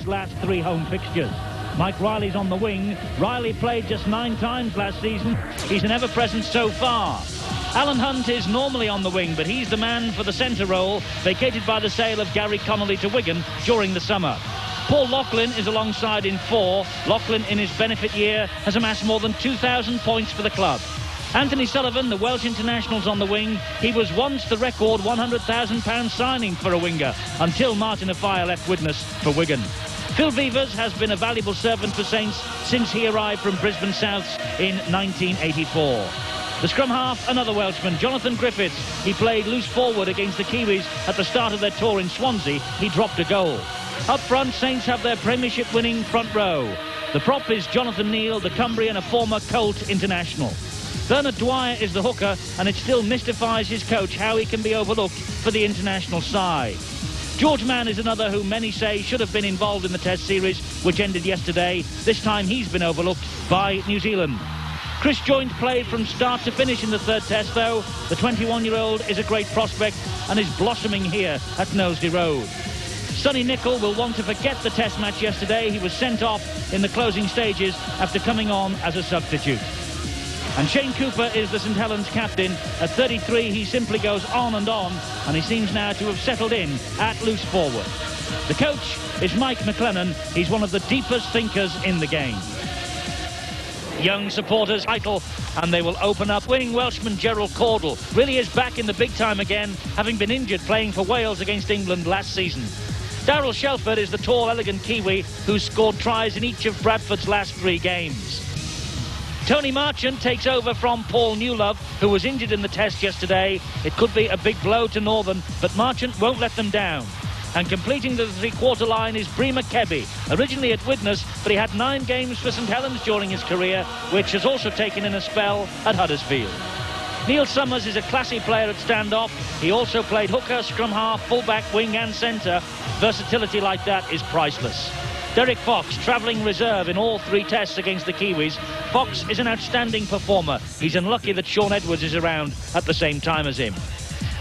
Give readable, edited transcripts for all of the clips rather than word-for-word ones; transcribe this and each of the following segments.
last 3 home fixtures. Mike Riley's on the wing. Riley played just 9 times last season. He's an ever-present so far. Alan Hunt is normally on the wing, but he's the man for the centre role, vacated by the sale of Gary Connolly to Wigan during the summer. Paul Loughlin is alongside in 4. Loughlin, in his benefit year, has amassed more than 2,000 points for the club. Anthony Sullivan, the Welsh international's on the wing. He was once the record £100,000 signing for a winger, until Martin Offiah left witness for Wigan. Phil Vevers has been a valuable servant for Saints since he arrived from Brisbane Souths in 1984. The scrum half, another Welshman, Jonathan Griffiths. He played loose forward against the Kiwis at the start of their tour in Swansea. He dropped a goal. Up front, Saints have their Premiership-winning front row. The prop is Jonathan Neal, the Cumbrian, a former Colt international. Bernard Dwyer is the hooker, and it still mystifies his coach how he can be overlooked for the international side. George Mann is another who many say should have been involved in the Test series, which ended yesterday. This time he's been overlooked by New Zealand. Chris Joynt played from start to finish in the 3rd Test, though. The 21-year-old is a great prospect and is blossoming here at Knowsley Road. Sonny Nicol will want to forget the Test match yesterday. He was sent off in the closing stages after coming on as a substitute. And Shane Cooper is the St Helens captain. At 33, he simply goes on, and he seems now to have settled in at loose forward. The coach is Mike McLennan. He's one of the deepest thinkers in the game. Young supporters vital, and they will open up. Winning Welshman Gerald Cordell really is back in the big time again, having been injured playing for Wales against England last season. Darryl Shelford is the tall, elegant Kiwi who scored tries in each of Bradford's last 3 games. Tony Marchant takes over from Paul Newlove, who was injured in the Test yesterday. It could be a big blow to Northern, but Marchant won't let them down. And completing the 3-quarter line is Bremer Kebby, originally at Widnes, but he had 9 games for St Helens during his career, which has also taken in a spell at Huddersfield. Neil Summers is a classy player at standoff. He also played hooker, scrum half, fullback, wing and centre. Versatility like that is priceless. Derek Fox, travelling reserve in all 3 tests against the Kiwis. Fox is an outstanding performer. He's unlucky that Sean Edwards is around at the same time as him.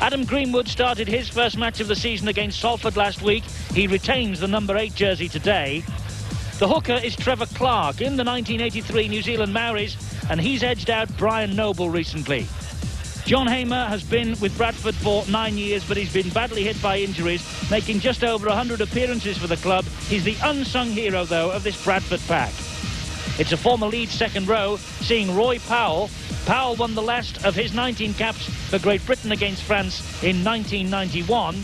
Adam Greenwood started his first match of the season against Salford last week. He retains the number 8 jersey today. The hooker is Trevor Clark in the 1983 New Zealand Maoris, and he's edged out Brian Noble recently. John Hamer has been with Bradford for 9 years, but he's been badly hit by injuries, making just over 100 appearances for the club. He's the unsung hero, though, of this Bradford pack. It's a former Leeds second row, seeing Roy Powell. Powell won the last of his 19 caps for Great Britain against France in 1991.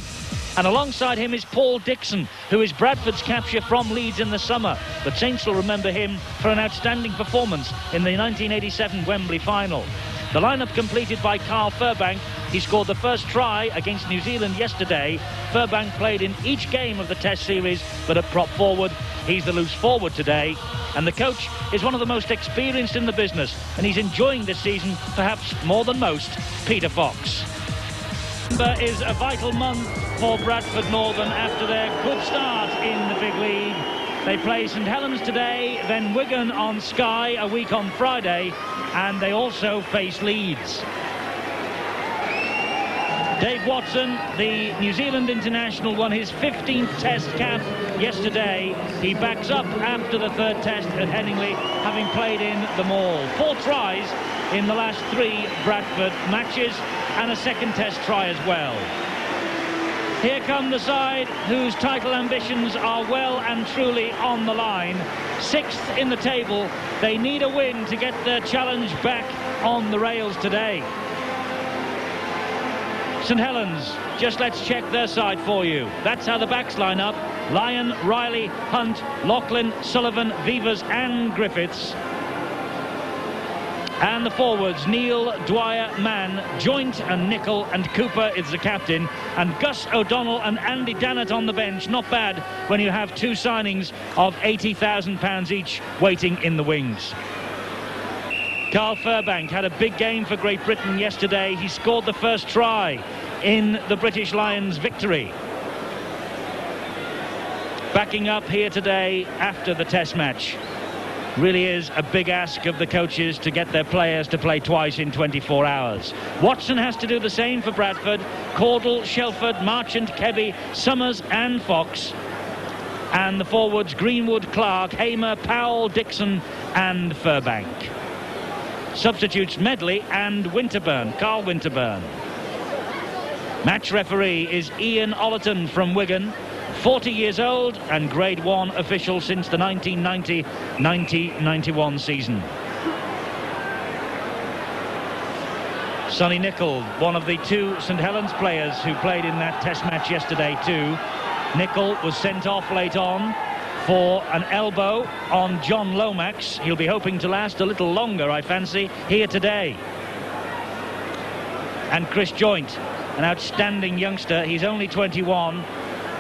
And alongside him is Paul Dixon, who is Bradford's capture from Leeds in the summer. But Saints will remember him for an outstanding performance in the 1987 Wembley final. The lineup completed by Carl Furbank. He scored the first try against New Zealand yesterday. Furbank played in each game of the Test series, but at prop forward, he's the loose forward today. And the coach is one of the most experienced in the business, and he's enjoying this season perhaps more than most, Peter Fox. November is a vital month for Bradford Northern after their good start in the big league. They play St Helens today, then Wigan on Sky a week on Friday, and they also face Leeds. Dave Watson, the New Zealand international, won his 15th Test cap yesterday. He backs up after the 3rd Test at Headingley, having played in them all. 4 tries in the last 3 Bradford matches, and a 2nd Test try as well. Here come the side whose title ambitions are well and truly on the line. 6th in the table. They need a win to get their challenge back on the rails today. St Helens, just let's check their side for you. That's how the backs line up. Lyon, Riley, Hunt, Loughlin, Sullivan, Vevers and Griffiths. And the forwards, Neal, Dwyer, Mann, Joynt and Nicol, and Cooper is the captain. And Gus O'Donnell and Andy Dannett on the bench. Not bad when you have 2 signings of £80,000 each waiting in the wings. Carl Furbank had a big game for Great Britain yesterday. He scored the first try in the British Lions' victory. Backing up here today after the Test match. Really is a big ask of the coaches to get their players to play twice in 24 hours. Watson has to do the same for Bradford. Cordell, Shelford, Marchant, Kebby, Summers and Fox. And the forwards, Greenwood, Clark, Hamer, Powell, Dixon and Furbank. Substitutes, Medley and Winterburn, Carl Winterburn. Match referee is Ian Ollerton from Wigan, 40 years old and Grade 1 official since the 1990-1991 season. Sonny Nicol, one of the two St Helens players who played in that test match yesterday too. Nicol was sent off late on for an elbow on John Lomax. He'll be hoping to last a little longer, I fancy, here today. And Chris Joynt, an outstanding youngster. He's only 21.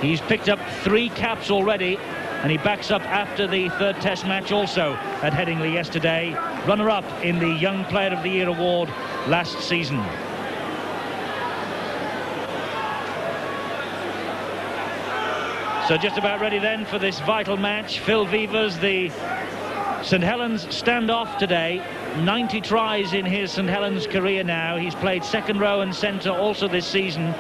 He's picked up 3 caps already, and he backs up after the third test match also at Headingley yesterday. Runner-up in the Young Player of the Year award last season. So just about ready then for this vital match. Phil Vevers, the St Helens standoff today. 90 tries in his St Helens career now. He's played second row and centre also this season,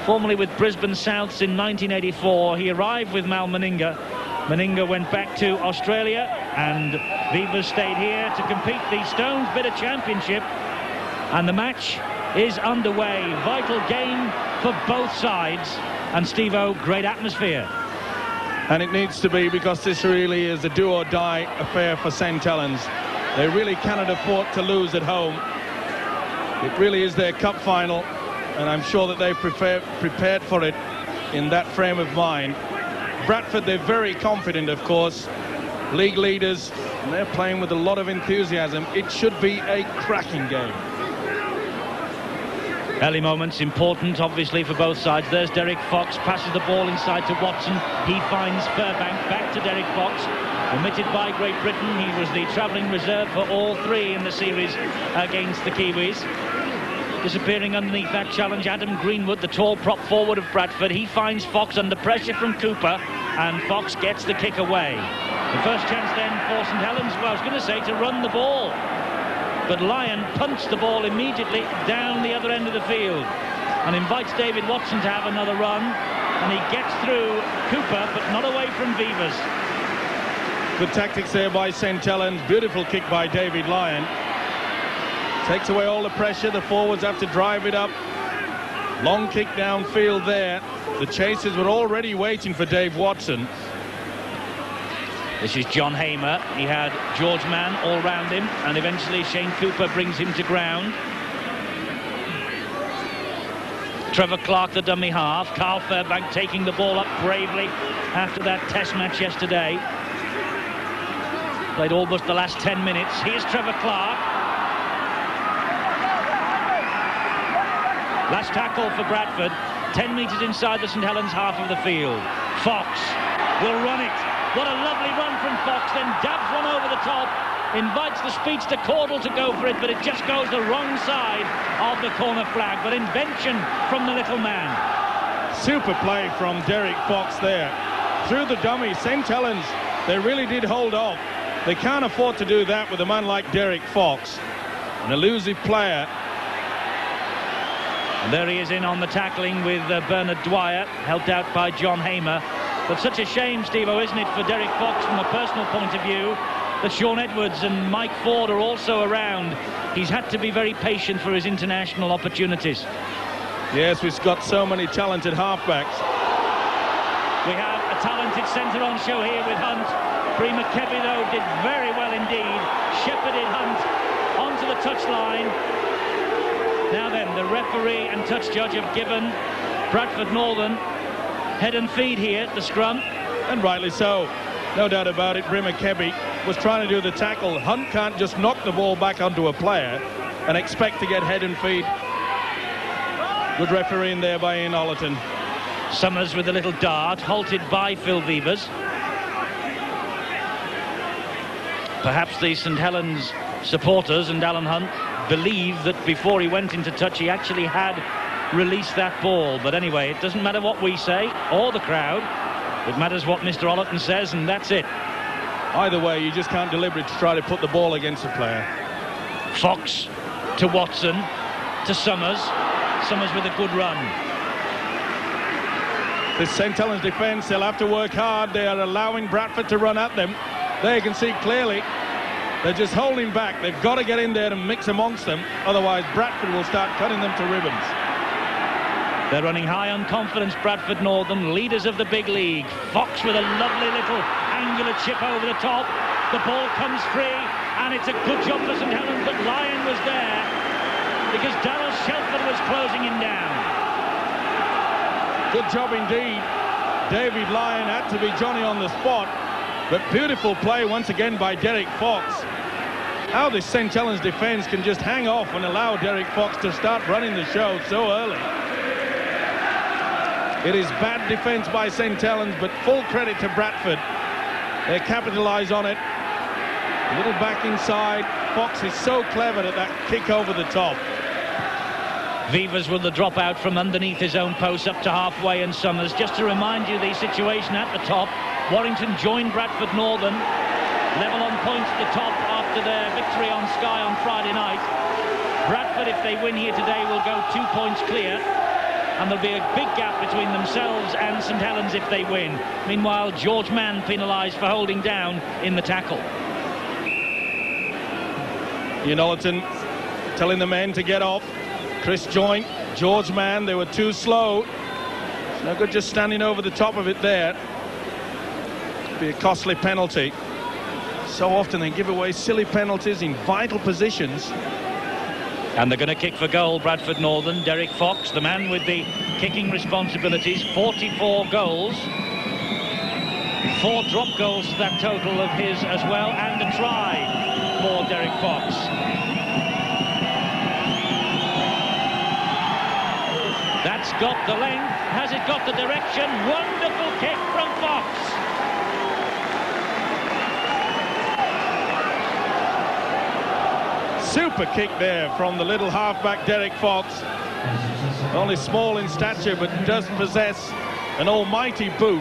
formerly with Brisbane Souths in 1984. He arrived with Mal Meninga. Meninga went back to Australia and Vevers stayed here to compete the Stones Bidder Championship. And the match is underway. Vital game for both sides. And Steve-O, great atmosphere. And it needs to be, because this really is a do-or-die affair for St Helens. They really cannot afford to lose at home. It really is their cup final, and I'm sure that they've prepared for it in that frame of mind. Bradford, they're very confident, of course. League leaders, and they're playing with a lot of enthusiasm. It should be a cracking game. Early moments important, obviously, for both sides. There's Derek Fox, passes the ball inside to Watson. He finds Furbank, back to Derek Fox. Omitted by Great Britain. He was the travelling reserve for all 3 in the series against the Kiwis. Disappearing underneath that challenge, Adam Greenwood, the tall prop forward of Bradford. He finds Fox under pressure from Cooper, and Fox gets the kick away. The first chance then for St Helens, well, I was going to say, to run the ball. But Lyon punched the ball immediately down the other end of the field and invites David Watson to have another run, and he gets through Cooper but not away from Vevers. Good tactics there by St Helens. Beautiful kick by David Lyon. Takes away all the pressure. The forwards have to drive it up. Long kick downfield there. The chasers were already waiting for Dave Watson. This is John Hamer. He had George Mann all round him, and eventually Shane Cooper brings him to ground. Trevor Clark, the dummy half. Carl Furbank taking the ball up bravely after that test match yesterday. Played almost the last 10 minutes. Here's Trevor Clark. Last tackle for Bradford. 10 metres inside the St Helens half of the field. Fox will run it. What a lovely run from Fox, then dabs one over the top, invites the speedster Caudle to go for it, but it just goes the wrong side of the corner flag. But invention from the little man. Super play from Derek Fox there. Through the dummy, St Helens, they really did hold off. They can't afford to do that with a man like Derek Fox, an elusive player. And there he is in on the tackling with Bernard Dwyer, helped out by John Hamer. But such a shame, Steve-O, isn't it, for Derek Fox from a personal point of view, that Sean Edwards and Mike Ford are also around. He's had to be very patient for his international opportunities. Yes, we've got so many talented halfbacks. We have a talented centre on show here with Hunt. Bree McKebby, though, did very well indeed. Shepherded Hunt onto the touchline. Now then, the referee and touch judge have given Bradford Northern head and feed here at the scrum. And rightly so. No doubt about it. Bree McKebby was trying to do the tackle. Hunt can't just knock the ball back onto a player and expect to get head and feet. Good refereeing there by Ian Ollerton. Summers with a little dart, halted by Phil Vevers. Perhaps the St Helens supporters and Alan Hunt believe that before he went into touch he actually had released that ball. But anyway, it doesn't matter what we say or the crowd. It matters what Mr. Ollerton says, and that's it. Either way, you just can't deliberately try to put the ball against the player. Fox to Watson to Summers. Summers with a good run. This St Helens defence, they'll have to work hard. They are allowing Bradford to run at them. There you can see clearly they're just holding back. They've got to get in there and mix amongst them. Otherwise, Bradford will start cutting them to ribbons. They're running high on confidence, Bradford Northern, leaders of the big league. Fox with a lovely little angular chip over the top. The ball comes free, and it's a good job for St Helens that Lyon was there, because Darryl Shelford was closing him down. Good job indeed. David Lyon had to be Johnny on the spot, but beautiful play once again by Derek Fox. How this St Helens defence can just hang off and allow Derek Fox to start running the show so early. It is bad defence by St Helens, but full credit to Bradford. They capitalise on it. A little back inside. Fox is so clever at that kick over the top. Vivas with the drop out from underneath his own post up to halfway, and Summers. Just to remind you, the situation at the top, Warrington joined Bradford Northern, level on points at the top after their victory on Sky on Friday night. Bradford, if they win here today, will go 2 points clear, and there'll be a big gap between themselves and St Helens if they win. Meanwhile, George Mann penalised for holding down in the tackle. Ian Ollerton telling the men to get off. Chris Joint, George Mann, they were too slow. It's no good just standing over the top of it there. It'd be a costly penalty. So often they give away silly penalties in vital positions. And they're going to kick for goal, Bradford Northern. Derek Fox, the man with the kicking responsibilities, 44 goals. 4 drop goals to that total of his as well, and a try for Derek Fox. That's got the length. Has it got the direction? Wonderful kick from Fox. Super kick there from the little halfback Derek Fox. Only small in stature, but does possess an almighty boot.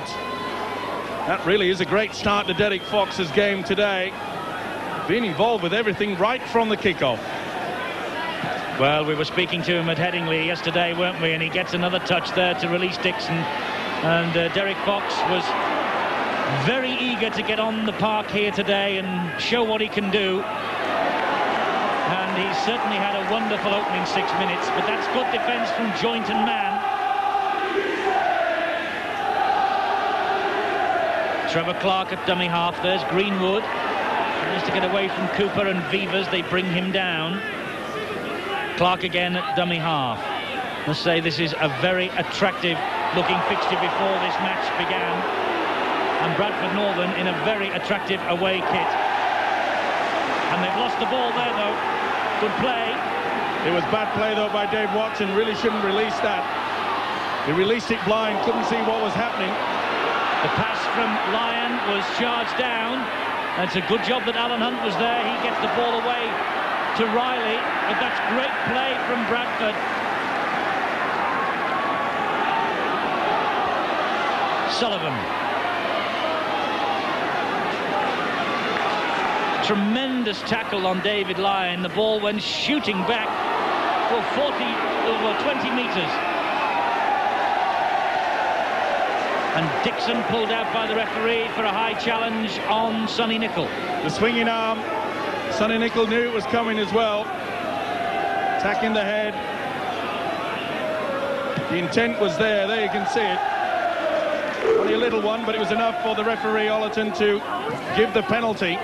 That really is a great start to Derek Fox's game today. Being involved with everything right from the kickoff. Well, we were speaking to him at Headingley yesterday, weren't we? And he gets another touch there to release Dixon. And Derek Fox was very eager to get on the park here today and show what he can do. And he certainly had a wonderful opening 6 minutes, but that's good defence from Joint and Mann. Trevor Clark at dummy half. There's Greenwood. Tries to get away from Cooper and Vivas. They bring him down. Clark again at dummy half. Must say this is a very attractive looking fixture before this match began. And Bradford Northern in a very attractive away kit. And they've lost the ball there though. Good play. It was bad play though by Dave Watson. Really shouldn't release that. He released it blind, couldn't see what was happening. The pass from Lyon was charged down. It's a good job that Alan Hunt was there. He gets the ball away to Riley, but that's great play from Bradford. Sullivan. Tremendous tackle on David Lyon. The ball went shooting back for 20 metres. And Dixon pulled out by the referee for a high challenge on Sonny Nicol. The swinging arm. Sonny Nicol knew it was coming as well. Attacking the head. The intent was there. There you can see it. Only a little one, but it was enough for the referee, Ollerton, to give the penalty.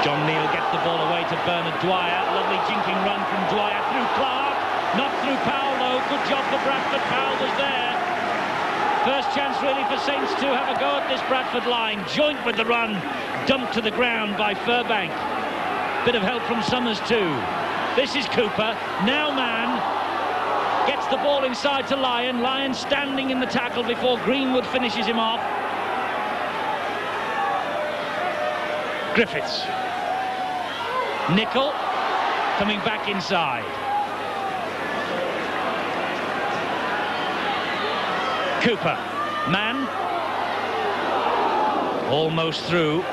John Neal gets the ball away to Bernard Dwyer. Lovely jinking run from Dwyer through Clark. Not through Powell, though. Good job for Bradford. Powell was there. First chance, really, for Saints to have a go at this Bradford line. Joint with the run. Dumped to the ground by Furbank. Bit of help from Summers, too. This is Cooper. Now Mann gets the ball inside to Lyon. Lyon standing in the tackle before Greenwood finishes him off. Griffiths. Nicol coming back inside. Cooper. Mann. Almost through.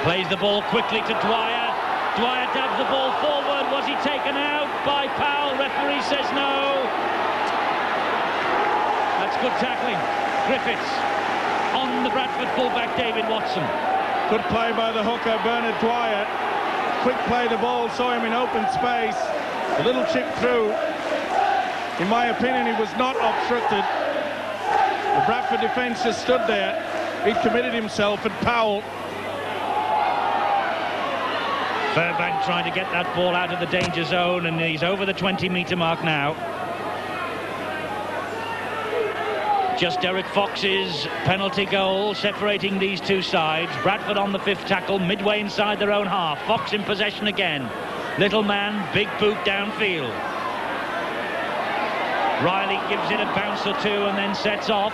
Plays the ball quickly to Dwyer. Dwyer dabs the ball forward. Was Was he taken out by Powell? Referee says no. That's good tackling. Griffiths on the Bradford fullback David Watson. Good play by the hooker, Bernard Dwyer. Quick play, the ball saw him in open space. A little chip through. In my opinion, he was not obstructed. The Bradford defence just stood there. He committed himself, and Powell. Fairbank trying to get that ball out of the danger zone, and he's over the 20-metre mark now. Just Derek Fox's penalty goal separating these two sides. Bradford on the 5th tackle, midway inside their own half. Fox in possession again. Little man, big boot downfield. Riley gives it a bounce or two and then sets off.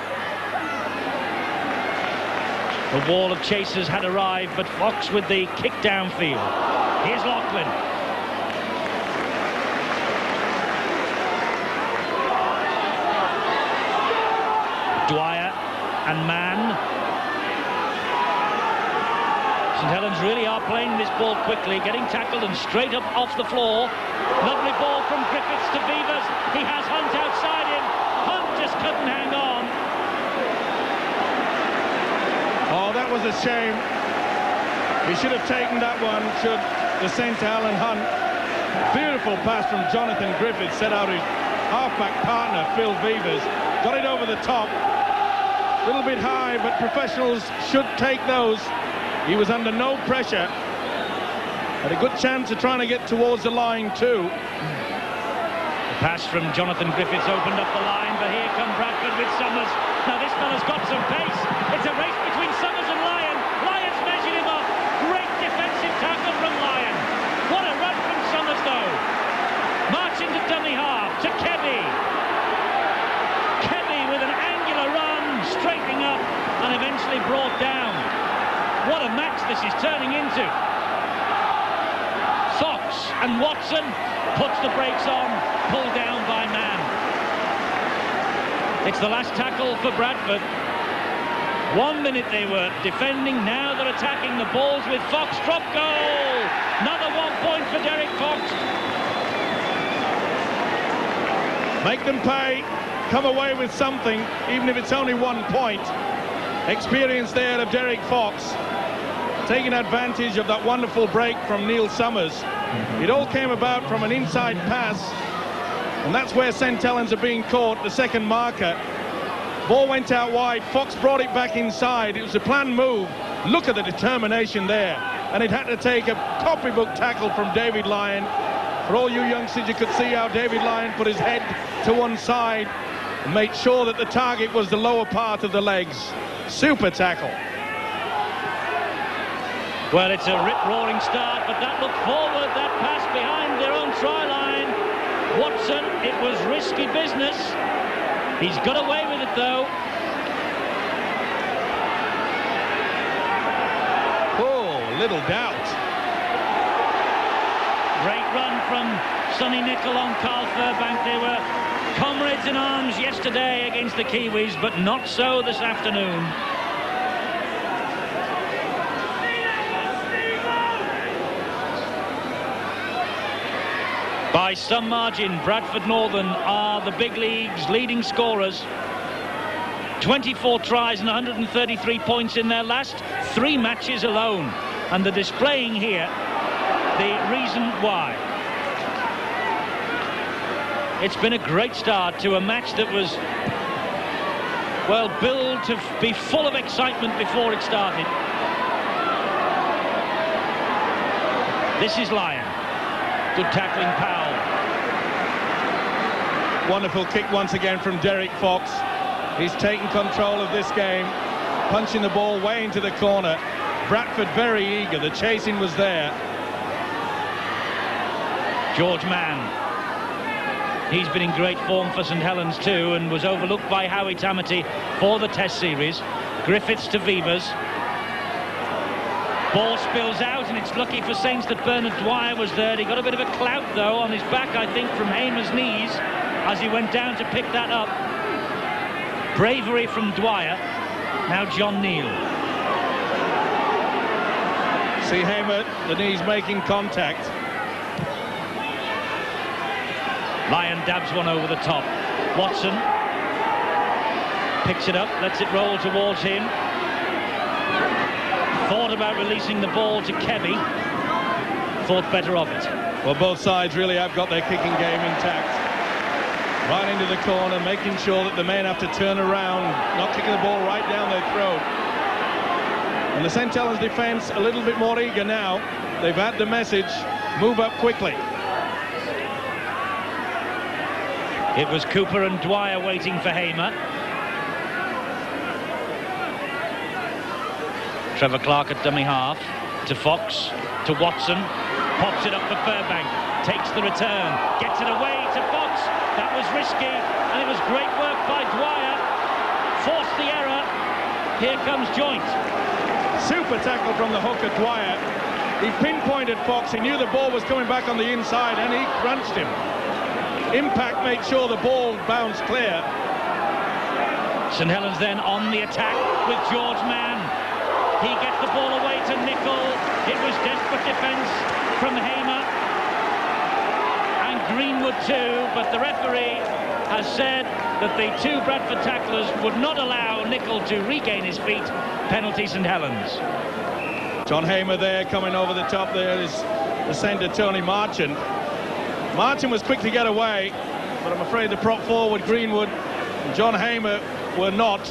The wall of chasers had arrived, but Fox with the kick downfield. Here's Lachlan. Dwyer and Mann. St Helens really are playing this ball quickly, getting tackled and straight up off the floor. Lovely ball from Griffiths to Vivas. He has Hunt outside him. Hunt just couldn't hang on. Oh, that was a shame. He should have taken that one, should the St Helens Hunt. Beautiful pass from Jonathan Griffiths, set out his halfback partner, Phil Vivas. Got it over the top. A little bit high, but professionals should take those. He was under no pressure. Had a good chance of trying to get towards the line too. The pass from Jonathan Griffiths opened up the line, but here come Bradford with Summers. Now this fella's got some pace. It's a race between Summers and Lyon. Lyon's measured him up. Great defensive tackle from Lyon. What a run from Summers though. Marching to dummy half, to Kebby. Kebby with an angular run, straightening up and eventually brought down. What a match this is turning into. Fox and Watson puts the brakes on, pulled down by Mann. It's the last tackle for Bradford. 1 minute they were defending, now they're attacking. The balls with Fox. Drop goal! Another 1 point for Derek Fox. Make them pay, come away with something, even if it's only 1 point. Experience there of Derek Fox, taking advantage of that wonderful break from Neil Summers. It all came about from an inside pass, and that's where St Helens are being caught, the second marker. Ball went out wide, Fox brought it back inside. It was a planned move. Look at the determination there. And it had to take a copybook tackle from David Lyon. For all you youngsters, you could see how David Lyon put his head to one side and made sure that the target was the lower part of the legs. Super tackle. Well, it's a rip-roaring start, but that look forward, that pass behind their own try line. Watson, it was risky business. He's got away with it, though. Oh, little doubt. Great run from Sonny Nicol on Carl Fairbank. They were comrades in arms yesterday against the Kiwis, but not so this afternoon. By some margin, Bradford Northern are the big league's leading scorers. 24 tries and 133 points in their last 3 matches alone. And they're displaying here the reason why. It's been a great start to a match that was, well, billed to be full of excitement before it started. This is Lyon. Good tackling, Powell. Wonderful kick once again from Derek Fox. He's taken control of this game, punching the ball way into the corner. Bradford very eager. The chasing was there. George Mann. He's been in great form for St Helens too, and was overlooked by Howie Tamati for the Test series. Griffiths to Vivas. Ball spills out, and it's lucky for Saints that Bernard Dwyer was there. He got a bit of a clout, though, on his back, I think, from Hamer's knees as he went down to pick that up. Bravery from Dwyer. Now John Neal. See Hamer, the knees making contact. Lyon dabs one over the top. Watson picks it up, lets it roll towards him. Thought about releasing the ball to Kebby. Thought better of it. Well, both sides really have got their kicking game intact. Right into the corner, making sure that the men have to turn around, not kicking the ball right down their throat. And the St. Helens defence a little bit more eager now. They've had the message, move up quickly. It was Cooper and Dwyer waiting for Hamer. Trevor Clark at dummy half. To Fox, to Watson. Pops it up for Fairbank. Takes the return. Gets it away to Fox. That was risky. And it was great work by Dwyer. Forced the error. Here comes Joint. Super tackle from the hooker, Dwyer. He pinpointed Fox. He knew the ball was coming back on the inside and he crunched him. Impact made sure the ball bounced clear. St. Helens then on the attack with George Mann. He gets the ball away to Nicol. It was desperate defence from Hamer. And Greenwood too, but the referee has said that the two Bradford tacklers would not allow Nicol to regain his feet. Penalty St. Helens. John Hamer there coming over the top. There is the centre, Tony Marchant. Marchant was quick to get away, but I'm afraid the prop forward, Greenwood, and John Hamer were not.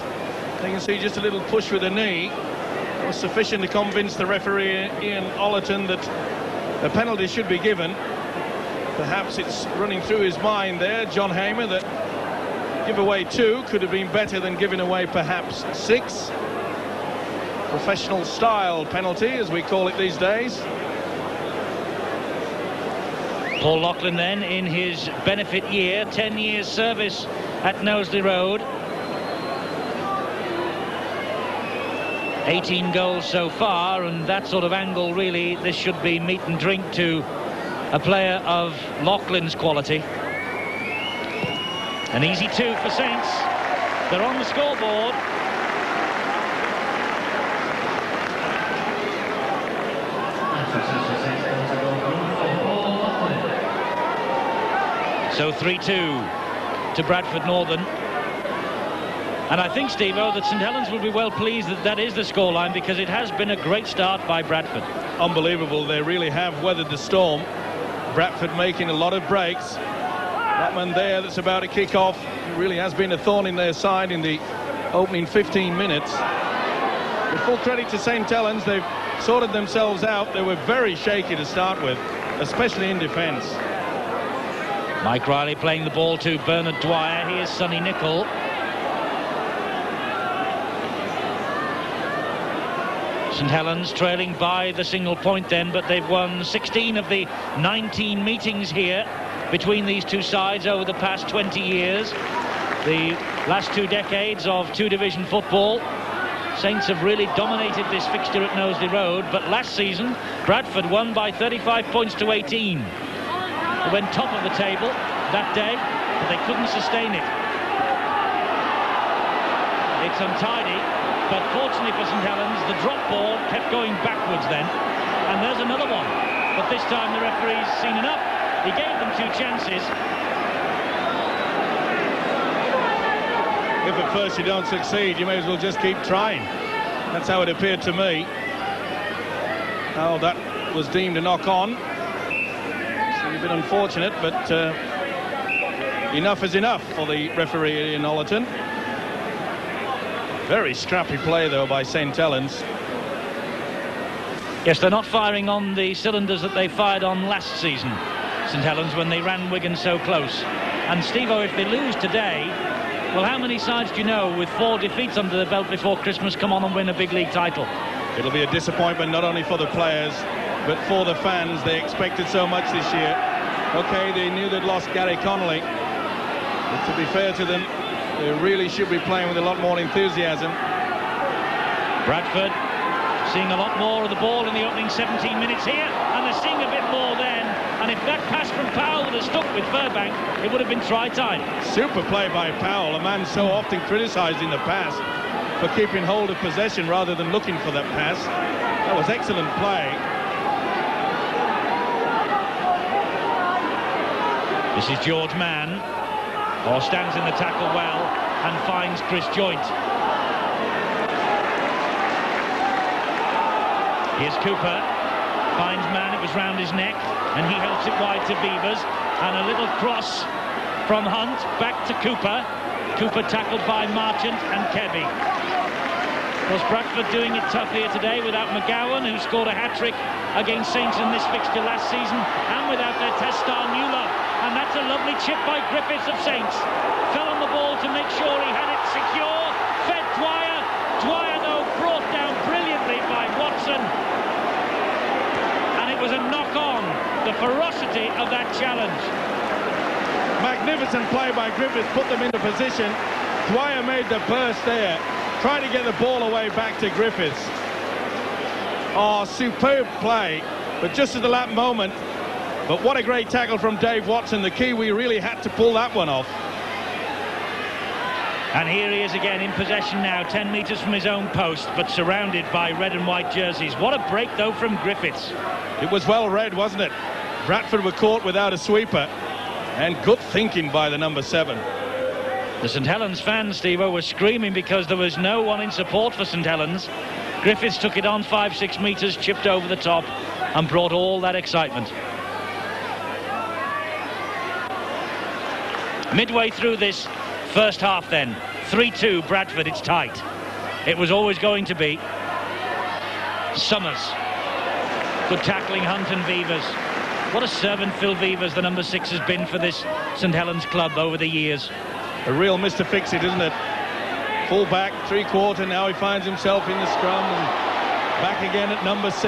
You can see just a little push with the knee. It was sufficient to convince the referee, Ian Ollerton, that a penalty should be given. Perhaps it's running through his mind there, John Hamer, that give away 2 could have been better than giving away perhaps 6. Professional style penalty, as we call it these days. Paul Loughlin then in his benefit year, 10 years service at Knowsley Road. 18 goals so far, and that sort of angle, really, this should be meat and drink to a player of Loughlin's quality. An easy 2 for Saints. They're on the scoreboard. So 3-2 to Bradford Northern. And I think, Steve-O, that St. Helens will be well pleased that that is the scoreline, because it has been a great start by Bradford. Unbelievable. They really have weathered the storm. Bradford making a lot of breaks. That man there that's about to kick off really has been a thorn in their side in the opening 15 minutes. With full credit to St. Helens, they've sorted themselves out. They were very shaky to start with, especially in defence. Mike Riley playing the ball to Bernard Dwyer. Here's Sonny Nicol. St. Helens trailing by the single point then, but they've won 16 of the 19 meetings here between these two sides over the past 20 years. The last 2 decades of 2 division football. Saints have really dominated this fixture at Knowsley Road, but last season Bradford won by 35 points to 18. They went top of the table that day, but they couldn't sustain it. It's untidy, but fortunately for St. Helens, the drop ball kept going backwards then. And there's another one. But this time the referee's seen enough. He gave them 2 chances. If at first you don't succeed, you may as well just keep trying. That's how it appeared to me. Oh, that was deemed a knock on. A bit unfortunate, but enough is enough for the referee in Ollerton. Very scrappy play though by St. Helens. Yes, they're not firing on the cylinders that they fired on last season, St. Helens, when they ran Wigan so close. And Steve-O, if they lose today, well, how many sides do you know with 4 defeats under their belt before Christmas come on and win a big league title? It'll be a disappointment not only for the players but for the fans. They expected so much this year. Okay, they knew they'd lost Gary Connolly, but to be fair to them, they really should be playing with a lot more enthusiasm. Bradford seeing a lot more of the ball in the opening 17 minutes here, and they're seeing a bit more then. And if that pass from Powell would have stuck with Fairbank, it would have been try time. Super play by Powell, a man so often criticised in the past for keeping hold of possession rather than looking for that pass. That was excellent play. This is George Mann, stands in the tackle well and finds Chris Joynt. Here's Cooper, finds Mann, it was round his neck, and he helps it wide to Beavers, and a little cross from Hunt, back to Cooper. Cooper tackled by Marchant and Kebby. Was Bradford doing it tough here today without McGowan, who scored a hat-trick against Saints in this fixture last season, and without their test star Newlove. And that's a lovely chip by Griffiths of Saints. Fell on the ball to make sure he had it secure. Fed Dwyer. Dwyer, though, brought down brilliantly by Watson. And it was a knock-on. The ferocity of that challenge. Magnificent play by Griffiths, put them into position. Dwyer made the burst there. Trying to get the ball away back to Griffiths. Oh, superb play, but just at the last moment. But what a great tackle from Dave Watson. The Kiwi really had to pull that one off. And here he is again in possession now, 10 metres from his own post, but surrounded by red and white jerseys. What a break, though, from Griffiths. It was well read, wasn't it? Bradford were caught without a sweeper. And good thinking by the number 7. The St Helens fans, Steve-o, were screaming because there was no one in support for St Helens. Griffiths took it on 5-6 metres, chipped over the top, and brought all that excitement. Midway through this first half then, 3-2 Bradford, it's tight. It was always going to be. Summers. Good tackling, Hunt and Beavers. What a servant Phil Beavers, the number 6, has been for this St Helens club over the years. A real Mr. Fix-It, isn't it? Full back, 3/4, now he finds himself in the scrum and back again at number 6.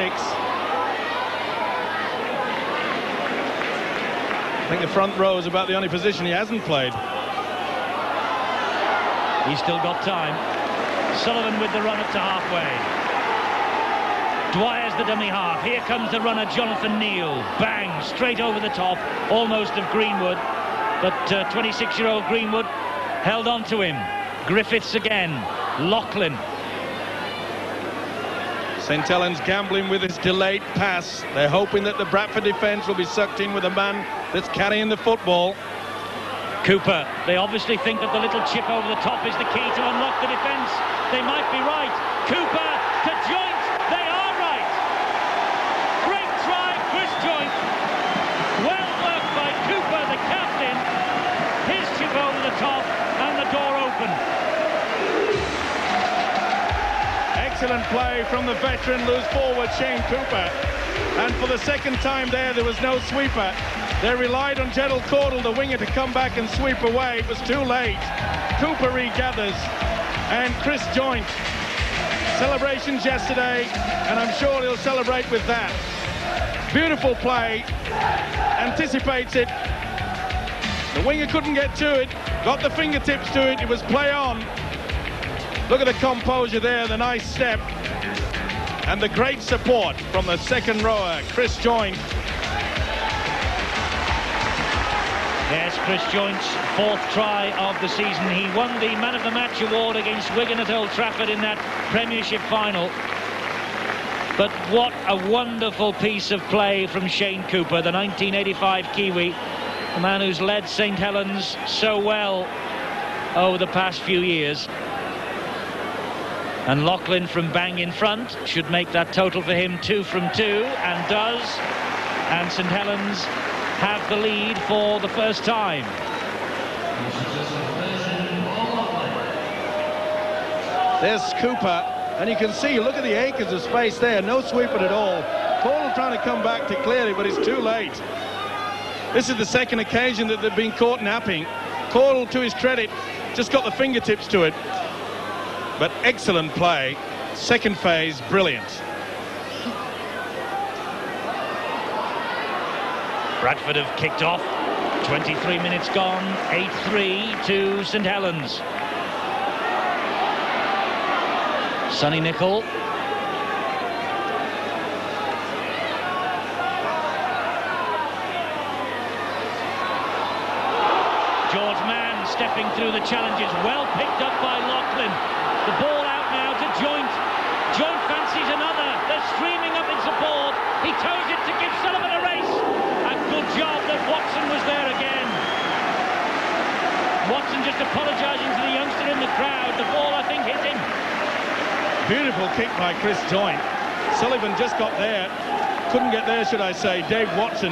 I think the front row is about the only position he hasn't played. He's still got time. Sullivan with the run up to halfway. Dwyer's the dummy half. Here comes the runner, Jonathan Neal. Bang, straight over the top, almost of Greenwood. But 26-year-old Greenwood held on to him. Griffiths again. Lachlan. St Helens gambling with his delayed pass. They're hoping that the Bradford defence will be sucked in with a man that's carrying the football. Cooper. They obviously think that the little chip over the top is the key to unlock the defence. They might be right. Cooper to Joynt. They are right. Great try, Chris Joynt. Well worked by Cooper, the captain. His chip over the top and the door open. Excellent play from the veteran loose forward Shane Cooper. And for the second time there was no sweeper. They relied on Gerald Caudle, the winger, to come back and sweep away. It was too late. Cooper regathers. And Chris Joynt. Celebrations yesterday, and I'm sure he'll celebrate with that. Beautiful play. Anticipates it. The winger couldn't get to it. Got the fingertips to it. It was play on. Look at the composure there, the nice step. And the great support from the second rower, Chris Joynt. Yes, Chris Joynt's 4th try of the season. He won the Man of the Match award against Wigan at Old Trafford in that Premiership final. But what a wonderful piece of play from Shane Cooper, the 1985 Kiwi, the man who's led St Helens so well over the past few years. And Lachlan from bang in front should make that total for him 2 from 2, and does. And St Helens have the lead for the first time. There's Cooper, and you can see, look at the acres of space there, no sweeping at all. Caudle trying to come back to clear it, but it's too late. This is the second occasion that they've been caught napping. Caudle, to his credit, just got the fingertips to it. But excellent play. Second phase, brilliant. Bradford have kicked off. 23 minutes gone. 8-3 to St Helens. Sonny Nicol. George Mann stepping through the challenges. Well picked up by Lachlan. The ball out now to Joynt. Joynt fancies another. They're streaming up in support. He toes it to give Sullivan a race. A good job that Watson was there again. Beautiful kick by Chris Joynt. Sullivan just got there. Couldn't get there, should I say, Dave Watson.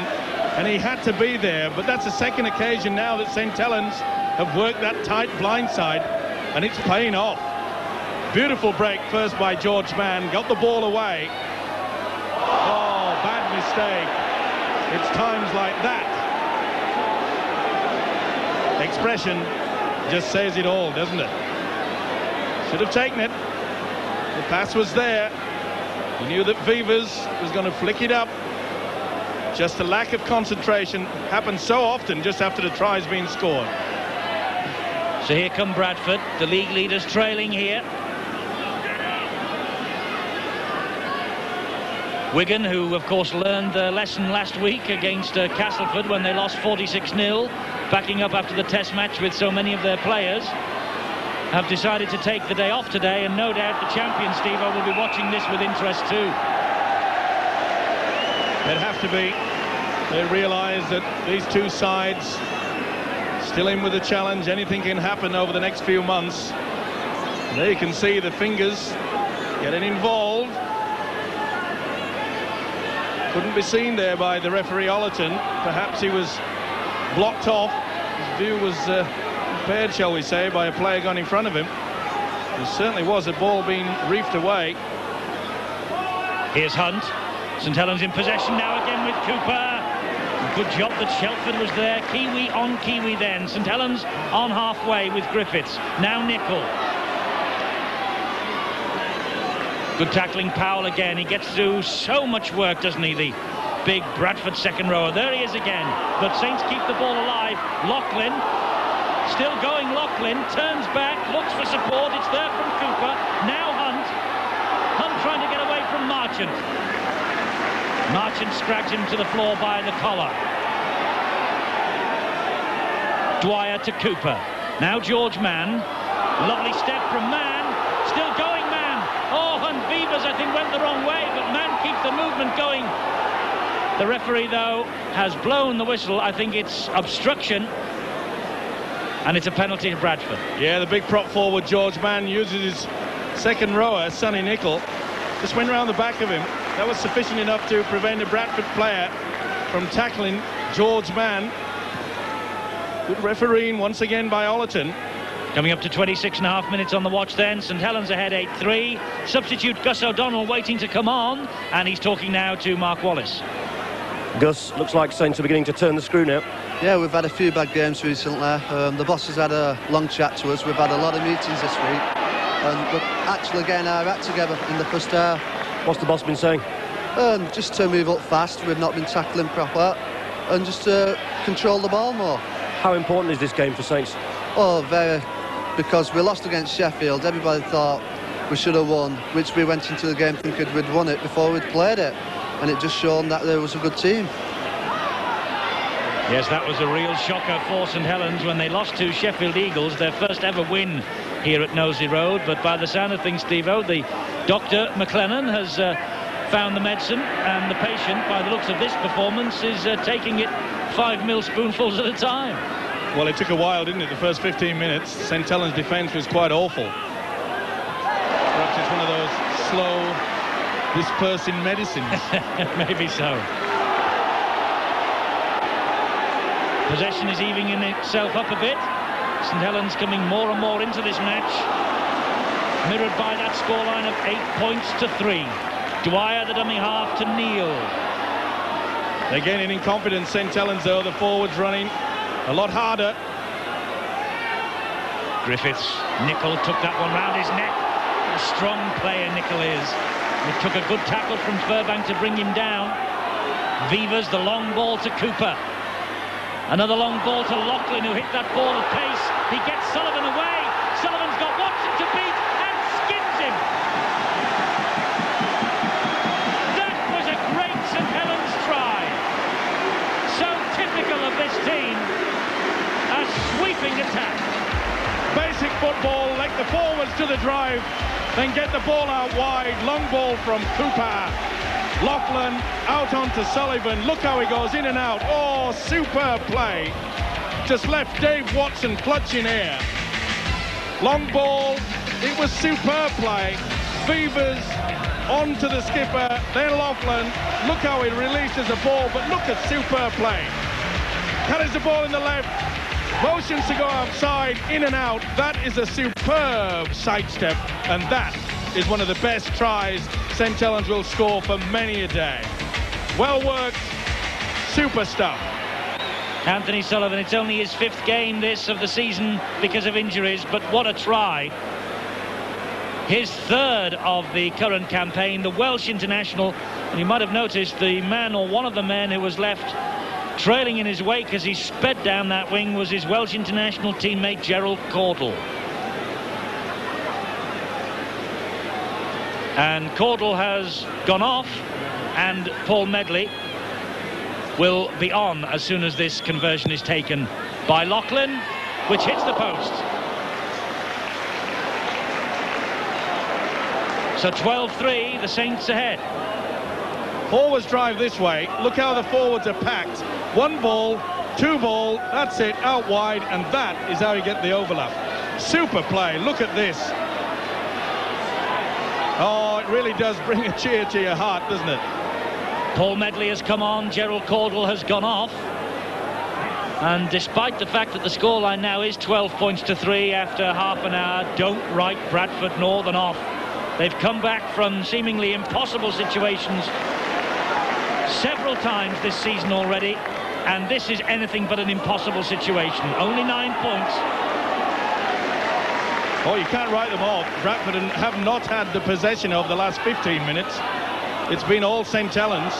And he had to be there. But that's the second occasion now that St Helens have worked that tight blindside. And it's paying off. Beautiful break first by George Mann. Got the ball away. Oh, bad mistake. It's times like that. Expression just says it all, doesn't it? Should have taken it. The pass was there. He knew that Vivas was going to flick it up. Just a lack of concentration happens so often just after the try's been scored. So here come Bradford, the league leaders trailing here. Wigan, who of course learned their lesson last week against Castleford when they lost 46-0, backing up after the test match with so many of their players, have decided to take the day off today, and no doubt the champion, Steve-O, will be watching this with interest too. They'd have to be. They realise that these two sides still in with the challenge. Anything can happen over the next few months. There you can see the fingers getting involved. Couldn't be seen there by the referee Ollerton. Perhaps he was blocked off. His view was impaired, shall we say, by a player gone in front of him. There certainly was a ball being reefed away. Here's Hunt. St Helens in possession now again with Cooper. Good job that Shelford was there. Kiwi on Kiwi then. St Helens on halfway with Griffiths. Now Nicol. Good tackling, Powell again. He gets through so much work, doesn't he, the big Bradford second rower. There he is again. But Saints keep the ball alive. Loughlin, still going. Loughlin turns back, looks for support. It's there from Cooper. Now Hunt. Hunt trying to get away from Marchant. Marchant scrags him to the floor by the collar. Dwyer to Cooper. Now George Mann. Lovely step from Mann. Still going Mann. Oh, and Vivas, I think, went the wrong way, but Mann keeps the movement going. The referee, though, has blown the whistle. I think it's obstruction, and it's a penalty to Bradford. Yeah, the big prop forward, George Mann, uses his second rower, Sonny Nicol. Just went around the back of him. That was sufficient enough to prevent a Bradford player from tackling George Mann. Good refereeing once again by Ollerton. Coming up to 26.5 minutes on the watch then. St Helens ahead 8-3. Substitute Gus O'Donnell waiting to come on, and he's talking now to Mark Wallace. Gus, looks like Saints are beginning to turn the screw now. Yeah, we've had a few bad games recently. The boss has had a long chat to us. We've had a lot of meetings this week, and we're actually getting our act together in the first half. What's the boss been saying? Just to move up fast. We've not been tackling proper, and just to control the ball more. How important is this game for Saints? Oh, very. Because we lost against Sheffield. Everybody thought we should have won, which we went into the game thinking we'd won it before we'd played it, and it just shown that there was a good team. Yes, that was a real shocker for St Helens when they lost to Sheffield Eagles, their first ever win here at Nosey Road. But by the sound of things, Steve-O, the Dr. McLennan has found the medicine, and the patient, by the looks of this performance, is taking it 5 spoonfuls at a time. Well, it took a while, didn't it? The first 15 minutes. St Helens' defence was quite awful. Perhaps it's one of those slow dispersing medicines. Maybe so. Possession is evening itself up a bit. St Helens coming more and more into this match, mirrored by that scoreline of 8 points to 3. Dwyer, the dummy half, to Neil. They're gaining in confidence, St Helens, though. The forwards running a lot harder. Griffiths. Nicol took that one round his neck. What a strong player Nicol is. It took a good tackle from Furbank to bring him down. Vivas, the long ball to Cooper. Another long ball to Loughlin, who hit that ball at pace. He gets Sullivan away. Sullivan's got Watson to beat and skins him. That was a great St Helens try. So typical of this team. A sweeping attack. Basic football, like the forwards to the drive, then get the ball out wide. Long ball from Cooper. Loughlin out onto Sullivan. Look how he goes in and out. Oh, superb play. Just left Dave Watson clutching air. Long ball. It was superb play. Beavers onto the skipper, then Laughlin. Look how he releases the ball, but look at superb play. Carries the ball in the left, motions to go outside, in and out. That is a superb sidestep, and that is one of the best tries St Helens will score for many a day. Well worked, super stuff. Anthony Sullivan, it's only his 5th game this of the season because of injuries, but what a try. His 3rd of the current campaign, the Welsh international, and you might have noticed the man, or one of the men, who was left trailing in his wake as he sped down that wing was his Welsh international teammate Gerald Caudle. And Caudle has gone off, and Paul Medley will be on as soon as this conversion is taken by Laughlin, which hits the post. So 12-3, the Saints ahead. Forwards drive this way. Look how the forwards are packed. 1 ball, 2 ball, that's it, out wide, and that is how you get the overlap. Super play, look at this. Oh, it really does bring a cheer to your heart, doesn't it? Paul Medley has come on, Gerald Caudle has gone off. And despite the fact that the scoreline now is 12 points to 3 after half an hour, don't write Bradford Northern off. They've come back from seemingly impossible situations several times this season already, and this is anything but an impossible situation. Only 9 points. Oh, you can't write them off. Bradford have not had the possession of the last 15 minutes. It's been all St Helens.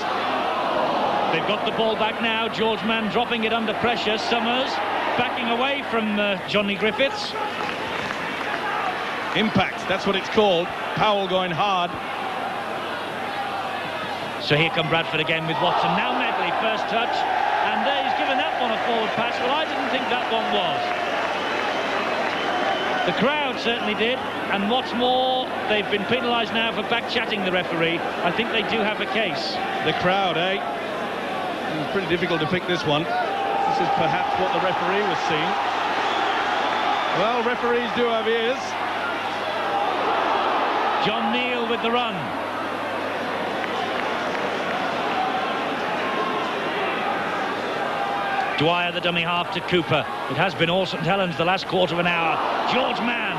They've got the ball back now. George Mann dropping it under pressure. Summers backing away from Johnny Griffiths. Impact, that's what it's called. Powell going hard. So here come Bradford again with Watson. Now Medley, first touch. And he's given that one a forward pass. Well, I didn't think that one was. The crowd certainly did. And what's more, they've been penalised now for back-chatting the referee. I think they do have a case. The crowd, eh? It was pretty difficult to pick this one. This is perhaps what the referee was seeing. Well, referees do have ears. John Neal with the run. Dwyer, the dummy half to Cooper. It has been all St Helens the last quarter of an hour. George Mann.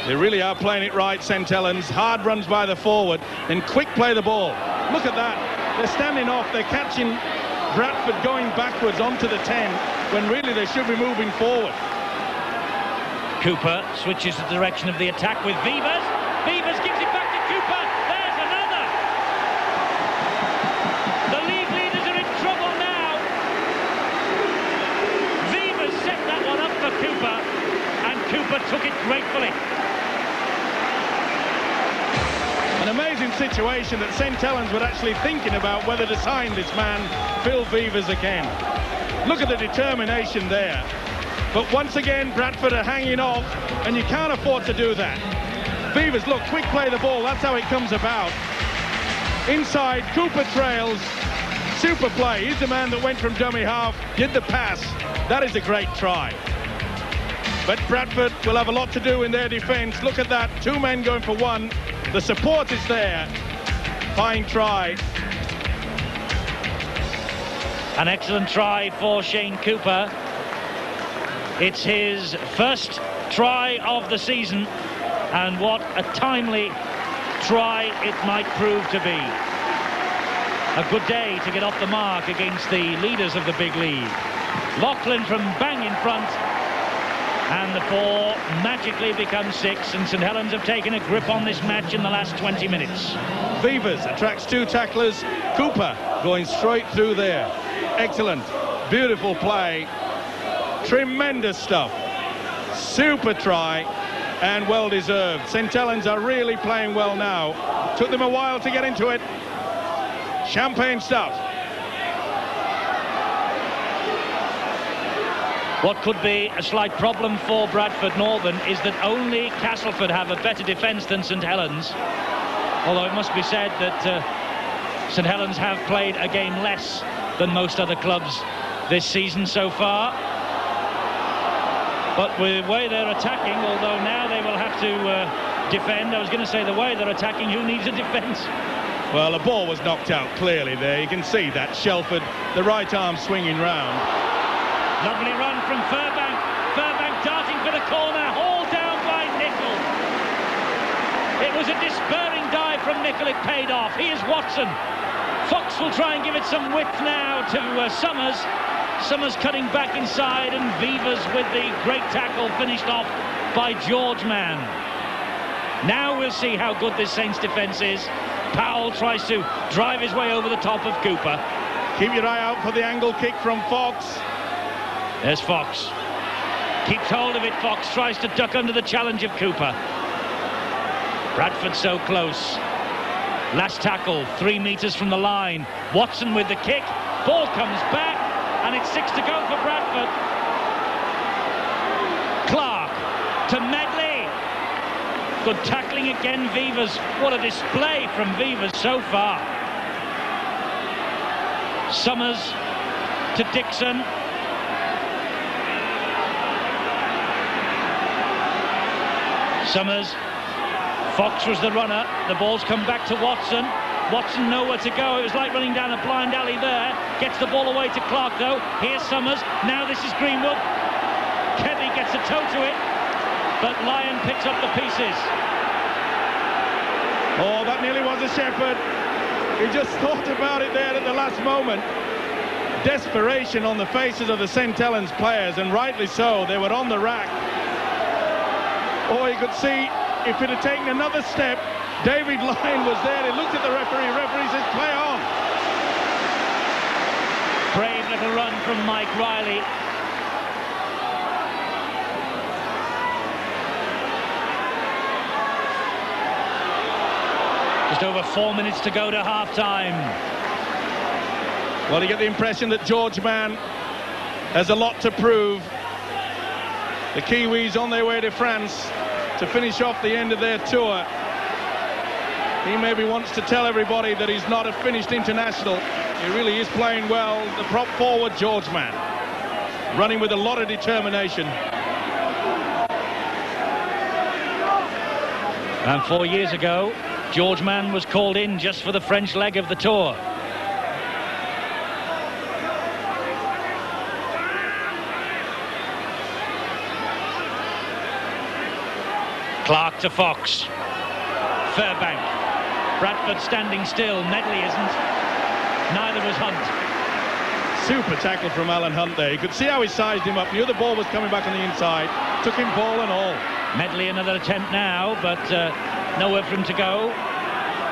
They really are playing it right, St Helens. Hard runs by the forward, then quick play the ball. Look at that. They're standing off. They're catching Bradford going backwards onto the 10 when really they should be moving forward. Cooper switches the direction of the attack with Vivers. Vivers gives it back to Cooper. There's another. The league leaders are in trouble now. Vivers set that one up for Cooper, and Cooper took it gratefully. An amazing situation that St Helens were actually thinking about whether to sign this man, Phil Vivers, again. Look at the determination there. But once again, Bradford are hanging off, and you can't afford to do that. Vivers, look, quick play the ball. That's how it comes about. Inside, Cooper trails. Super play. He's the man that went from dummy half, did the pass. That is a great try. But Bradford will have a lot to do in their defence. Look at that. 2 men going for 1. The support is there. Fine try. An excellent try for Shane Cooper. It's his first try of the season, and what a timely try it might prove to be. A good day to get off the mark against the leaders of the big league. Laughlin from bang in front, and the 4 magically becomes 6, and St Helens have taken a grip on this match in the last 20 minutes. Vivers attracts 2 tacklers. Cooper going straight through there. Excellent, beautiful play. Tremendous stuff. Super try, and well deserved. St Helens are really playing well now. Took them a while to get into it. Champagne stuff. What could be a slight problem for Bradford Northern is that only Castleford have a better defence than St Helens. Although it must be said that St Helens have played a game less than most other clubs this season so far. But with the way they're attacking, although now they will have to defend, I was going to say the way they're attacking, who needs a defence? Well, the ball was knocked out clearly there. You can see that Shelford, the right arm swinging round. Lovely run from Furbank. Furbank darting for the corner, hauled down by Nicol. It was a despairing dive from Nicol, it paid off. Here's Watson. Fox will try and give it some width now to Summers. Summers cutting back inside, and Vivers with the great tackle finished off by George Mann. Now we'll see how good this Saints defence is. Powell tries to drive his way over the top of Cooper. Keep your eye out for the angle kick from Fox. There's Fox. Keeps hold of it. Fox tries to duck under the challenge of Cooper. Bradford so close. Last tackle, 3 meters from the line. Watson with the kick. Ball comes back, and it's 6 to go for Bradford. Clark to Medley. Good tackling again, Vivers. What a display from Vivers so far. Summers to Dixon. Summers. Fox was the runner. The ball's come back to Watson. Watson nowhere to go. It was like running down a blind alley there. Gets the ball away to Clark though. Here's Summers. Now this is Greenwood. Kelly gets a toe to it, but Lyon picks up the pieces. Oh, that nearly was a Shepherd. He just thought about it there at the last moment. Desperation on the faces of the St Helens players, and rightly so. They were on the rack. Oh, you could see if it had taken another step. David Lyon was there. He looked at the referee. Referee says, play on. Brave little run from Mike Riley. Just over 4 minutes to go to half-time. Well, you get the impression that George Mann has a lot to prove. The Kiwis on their way to France to finish off the end of their tour. He maybe wants to tell everybody that he's not a finished international. He really is playing well. The prop forward, George Mann, running with a lot of determination. And 4 years ago, George Mann was called in just for the French leg of the tour. Clark to Fox. Furbank. Bradford standing still. Medley isn't. Neither was Hunt. Super tackle from Alan Hunt there. You could see how he sized him up. Knew the ball was coming back on the inside. Took him ball and all. Medley another attempt now, but nowhere for him to go.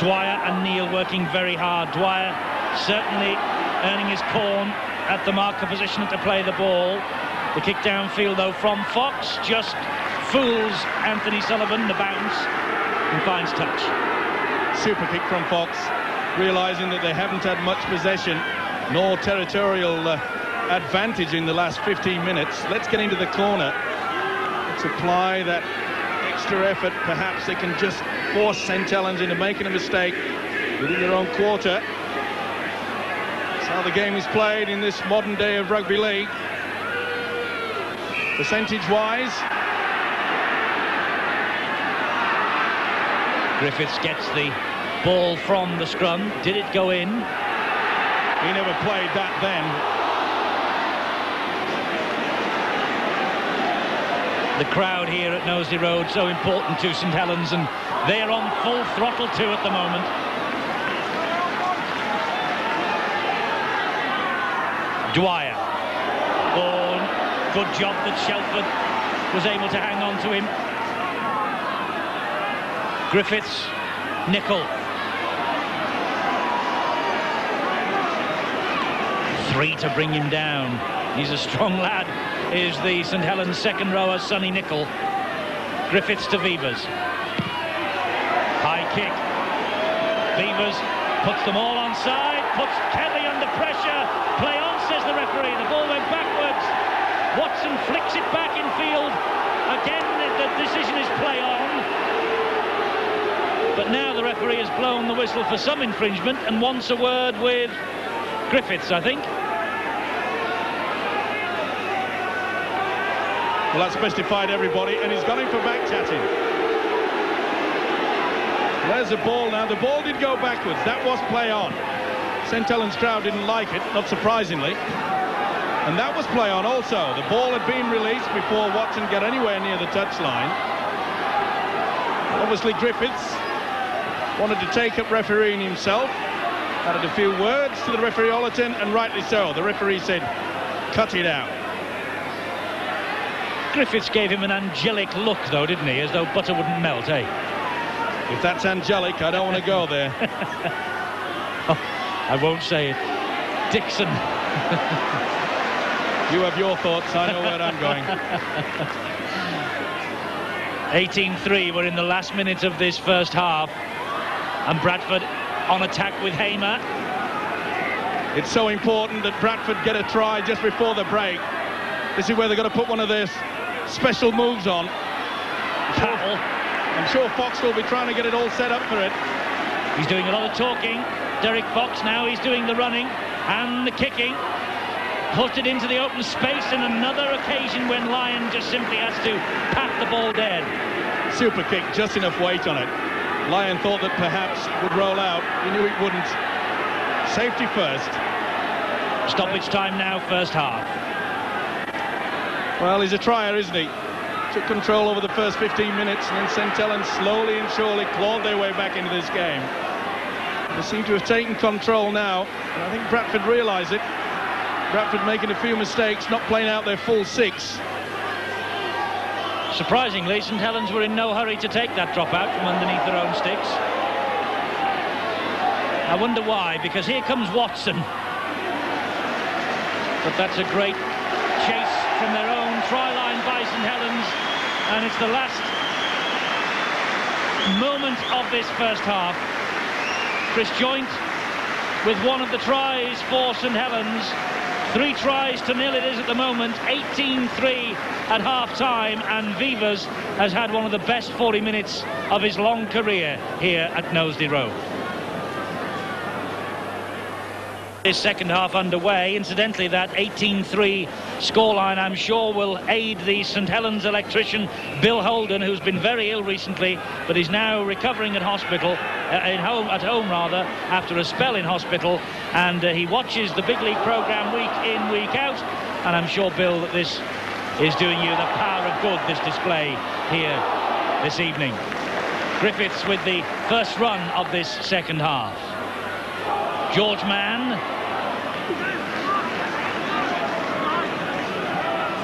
Dwyer and Neal working very hard. Dwyer certainly earning his corn at the marker position to play the ball. The kick downfield though from Fox just fools Anthony Sullivan, the bounce, and finds touch. Super kick from Fox, realising that they haven't had much possession nor territorial advantage in the last 15 minutes. Let's get into the corner. Let's apply that extra effort. Perhaps they can just force St Helens into making a mistake within their own quarter. That's how the game is played in this modern day of rugby league. Percentage-wise, Griffiths gets the ball from the scrum. Did it go in? he never played that then. The crowd here at Knowsley Road so important to St Helens, and they're on full throttle too at the moment. Dwyer. Oh, good job that Shelford was able to hang on to him. Griffiths, Nicol. 3 to bring him down. He's a strong lad, is the St Helens second rower, Sonny Nicol. Griffiths to Vivers. High kick. Vivers puts them all onside, puts Kelly under pressure. Play on, says the referee. The ball went backwards. Watson flicks it back in field. Again, the decision is play on. But now the referee has blown the whistle for some infringement and wants a word with Griffiths, I think. Well, that specified everybody, and he's gone in for back chatting. Where's the ball now? The ball did go backwards. That was play on. St Helens crowd didn't like it, not surprisingly. And that was play on also. The ball had been released before Watson got anywhere near the touchline. Obviously Griffiths wanted to take up refereeing himself. Added a few words to the referee Ollerton, and rightly so. The referee said, cut it out. Griffiths gave him an angelic look, though, didn't he? As though butter wouldn't melt, eh? If that's angelic, I don't want to go there. Oh, I won't say it. Dixon. You have your thoughts, I know where I'm going. 18-3, we're in the last minute of this first half. And Bradford on attack with Hamer. It's so important that Bradford get a try just before the break. This is where they've got to put one of their special moves on. I'm sure Fox will be trying to get it all set up for it. He's doing a lot of talking. Derek Fox now, he's doing the running and the kicking. Put it into the open space, and another occasion when Lyon just simply has to pat the ball dead. Super kick, just enough weight on it. Lyon thought that perhaps it would roll out. He knew it wouldn't. Safety first. Stoppage time now, first half. Well, he's a trier, isn't he? Took control over the first 15 minutes, and then St Helens slowly and surely clawed their way back into this game. They seem to have taken control now, and I think Bradford realise it. Bradford making a few mistakes, not playing out their full six. Surprisingly, St Helens were in no hurry to take that drop out from underneath their own sticks. I wonder why, because here comes Watson. But that's a great chase from their own try line by St Helens, and it's the last moment of this first half. Chris Joint with one of the tries for St Helens. 3 tries to 0 it is at the moment. 18-3 at half-time, and Vivas has had one of the best 40 minutes of his long career here at Knowsley Road. This second half underway. Incidentally, that 18-3 scoreline, I'm sure, will aid the St Helens electrician Bill Holden, who's been very ill recently, but is now recovering at hospital, at home after a spell in hospital, and he watches the big league programme week in, week out, and I'm sure, Bill, that this is doing you the power of good, this display here this evening. Griffiths with the first run of this second half. George Mann.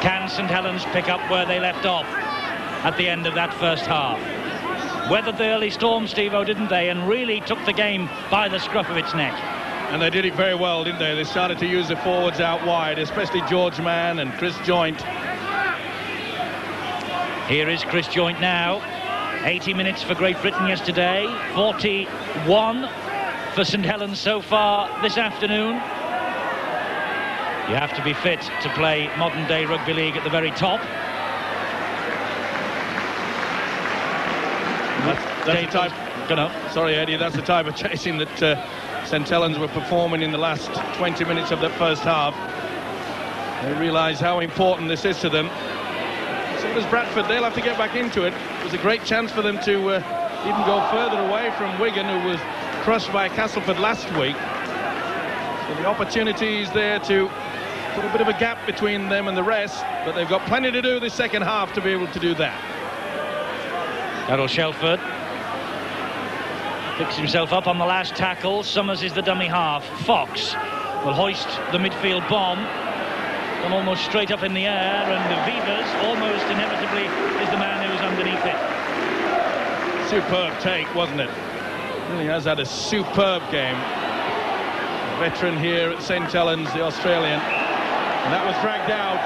Can St Helens pick up where they left off at the end of that first half? Weathered the early storm, Steve-O, didn't they? And really took the game by the scruff of its neck. And they did it very well, didn't they? They started to use the forwards out wide, especially George Mann and Chris Joint. Here is Chris Joint now. 80 minutes for Great Britain yesterday. 41 for St Helens so far this afternoon. You have to be fit to play modern-day rugby league at the very top. That's the type. Sorry, Eddie. That's the type of chasing that St Helens were performing in the last 20 minutes of that first half. They realise how important this is to them. So does Bradford. They'll have to get back into it. It was a great chance for them to even go further away from Wigan, who was crushed by Castleford last week. So the opportunity is there to put a bit of a gap between them and the rest, but they've got plenty to do this second half to be able to do that. Darryl Shelford picks himself up on the last tackle. Summers is the dummy half. Fox will hoist the midfield bomb. Gone almost straight up in the air, and Vivas almost inevitably is the man who's underneath it. Superb take, wasn't it? Really has had a superb game. Veteran here at St Helens, the Australian. And that was dragged out.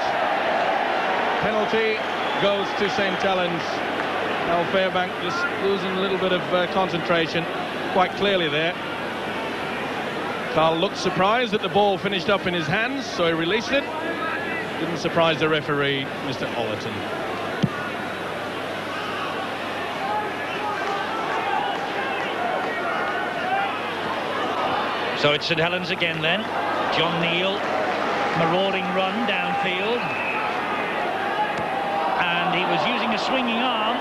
Penalty goes to St Helens. Al Fairbank just losing a little bit of concentration, quite clearly there. Carl looked surprised that the ball finished up in his hands, so he released it. Didn't surprise the referee, Mr. Ollerton. So it's St Helens again then. John Neal, marauding run downfield. was using a swinging arm,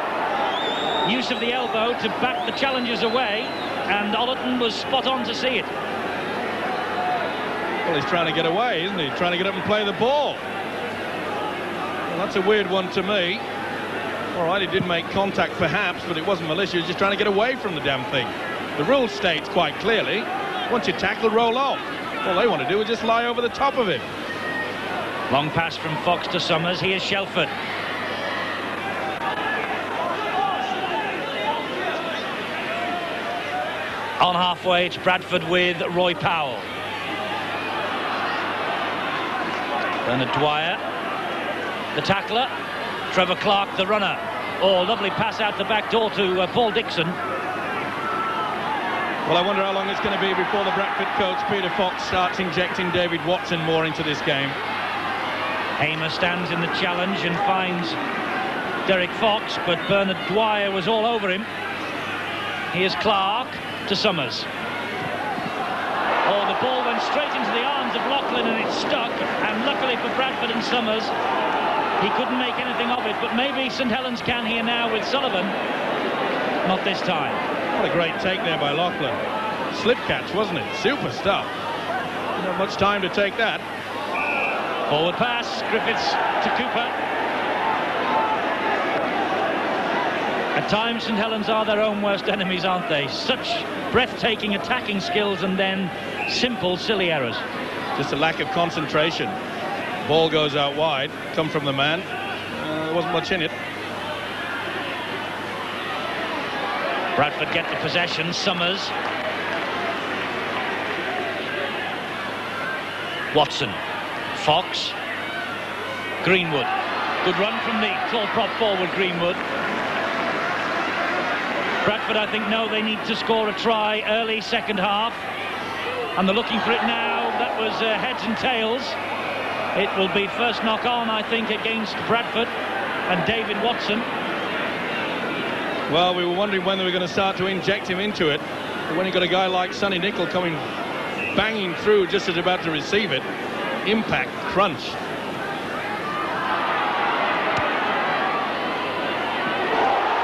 use of the elbow to back the challengers away, and Ollerton was spot on to see it. Well, he's trying to get away, isn't he? Trying to get up and play the ball. Well, that's a weird one to me. All right, he did make contact perhaps, but it wasn't malicious. He was just trying to get away from the damn thing. The rule states quite clearly, once you tackle, roll off. All they want to do is just lie over the top of it. Long pass from Fox to Summers. Here's Shelford. On halfway, it's Bradford with Roy Powell. Bernard Dwyer, the tackler. Trevor Clark, the runner. Oh, lovely pass out the back door to Paul Dixon. Well, I wonder how long it's going to be before the Bradford coach, Peter Fox, starts injecting David Watson more into this game. Hamer stands in the challenge and finds Derek Fox, but Bernard Dwyer was all over him. Here's Clark to Summers. Oh, the ball went straight into the arms of Loughlin and it stuck, and luckily for Bradford and Summers, he couldn't make anything of it, but maybe St Helens can here now with Sullivan. Not this time. What a great take there by Loughlin. Slip catch, wasn't it? Super stuff. Not much time to take that. Forward pass, Griffiths to Cooper. At times, St Helens are their own worst enemies, aren't they? Such breathtaking attacking skills and then simple, silly errors. Just a lack of concentration. Ball goes out wide, come from the man. There wasn't much in it. Bradford get the possession. Summers. Watson. Fox. Greenwood. Good run from the tall prop forward, Greenwood. Bradford, I think, know they need to score a try early second half. And they're looking for it now. That was heads and tails. It will be first knock on, I think, against Bradford and David Watson. Well, we were wondering when they were going to start to inject him into it. But when you got a guy like Sonny Nicol coming banging through just as about to receive it, impact, crunch.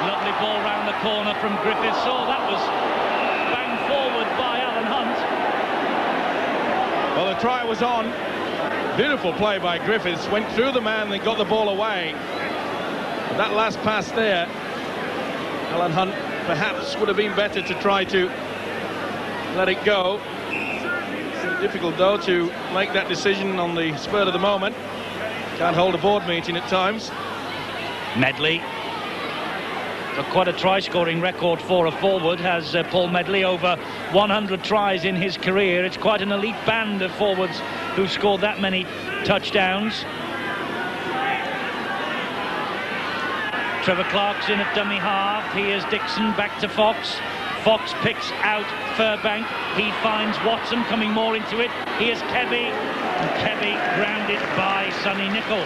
Lovely ball round the corner from Griffiths. Oh, that was banged forward by Alan Hunt. Well, the try was on. Beautiful play by Griffiths. Went through the man, then got the ball away. But that last pass there, Alan Hunt perhaps would have been better to try to let it go. It's difficult, though, to make that decision on the spur of the moment. Can't hold a board meeting at times. Medley. Got quite a try-scoring record for a forward, has Paul Medley, over 100 tries in his career. It's quite an elite band of forwards who've scored that many touchdowns. Trevor Clark's in at dummy half. Here's Dixon back to Fox. Fox picks out Furbank. He finds Watson coming more into it. Here's Kebby, and Kebby grounded by Sonny Nicol.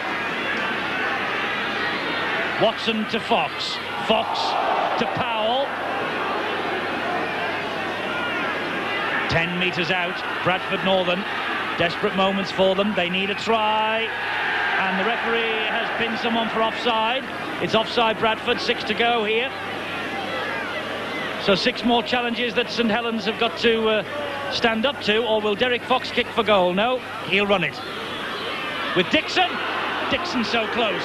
Watson to Fox. Fox to Powell. 10 metres out. Bradford Northern. Desperate moments for them. They need a try. And the referee has pinned someone for offside. It's offside Bradford. 6 to go here. So 6 more challenges that St Helens have got to stand up to. Or will Derek Fox kick for goal? No, he'll run it. With Dixon. Dixon so close.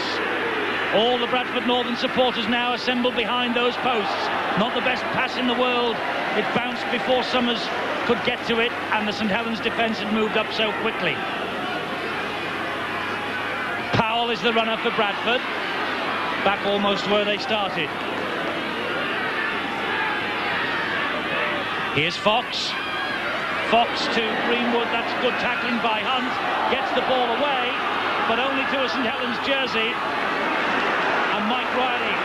All the Bradford Northern supporters now assembled behind those posts. Not the best pass in the world. It bounced before Summers could get to it, and the St Helens defence had moved up so quickly. Powell is the runner for Bradford. Back almost where they started. Here's Fox. Fox to Greenwood. That's good tackling by Hunt. Gets the ball away, but only to a St Helens jersey. And Mike Riley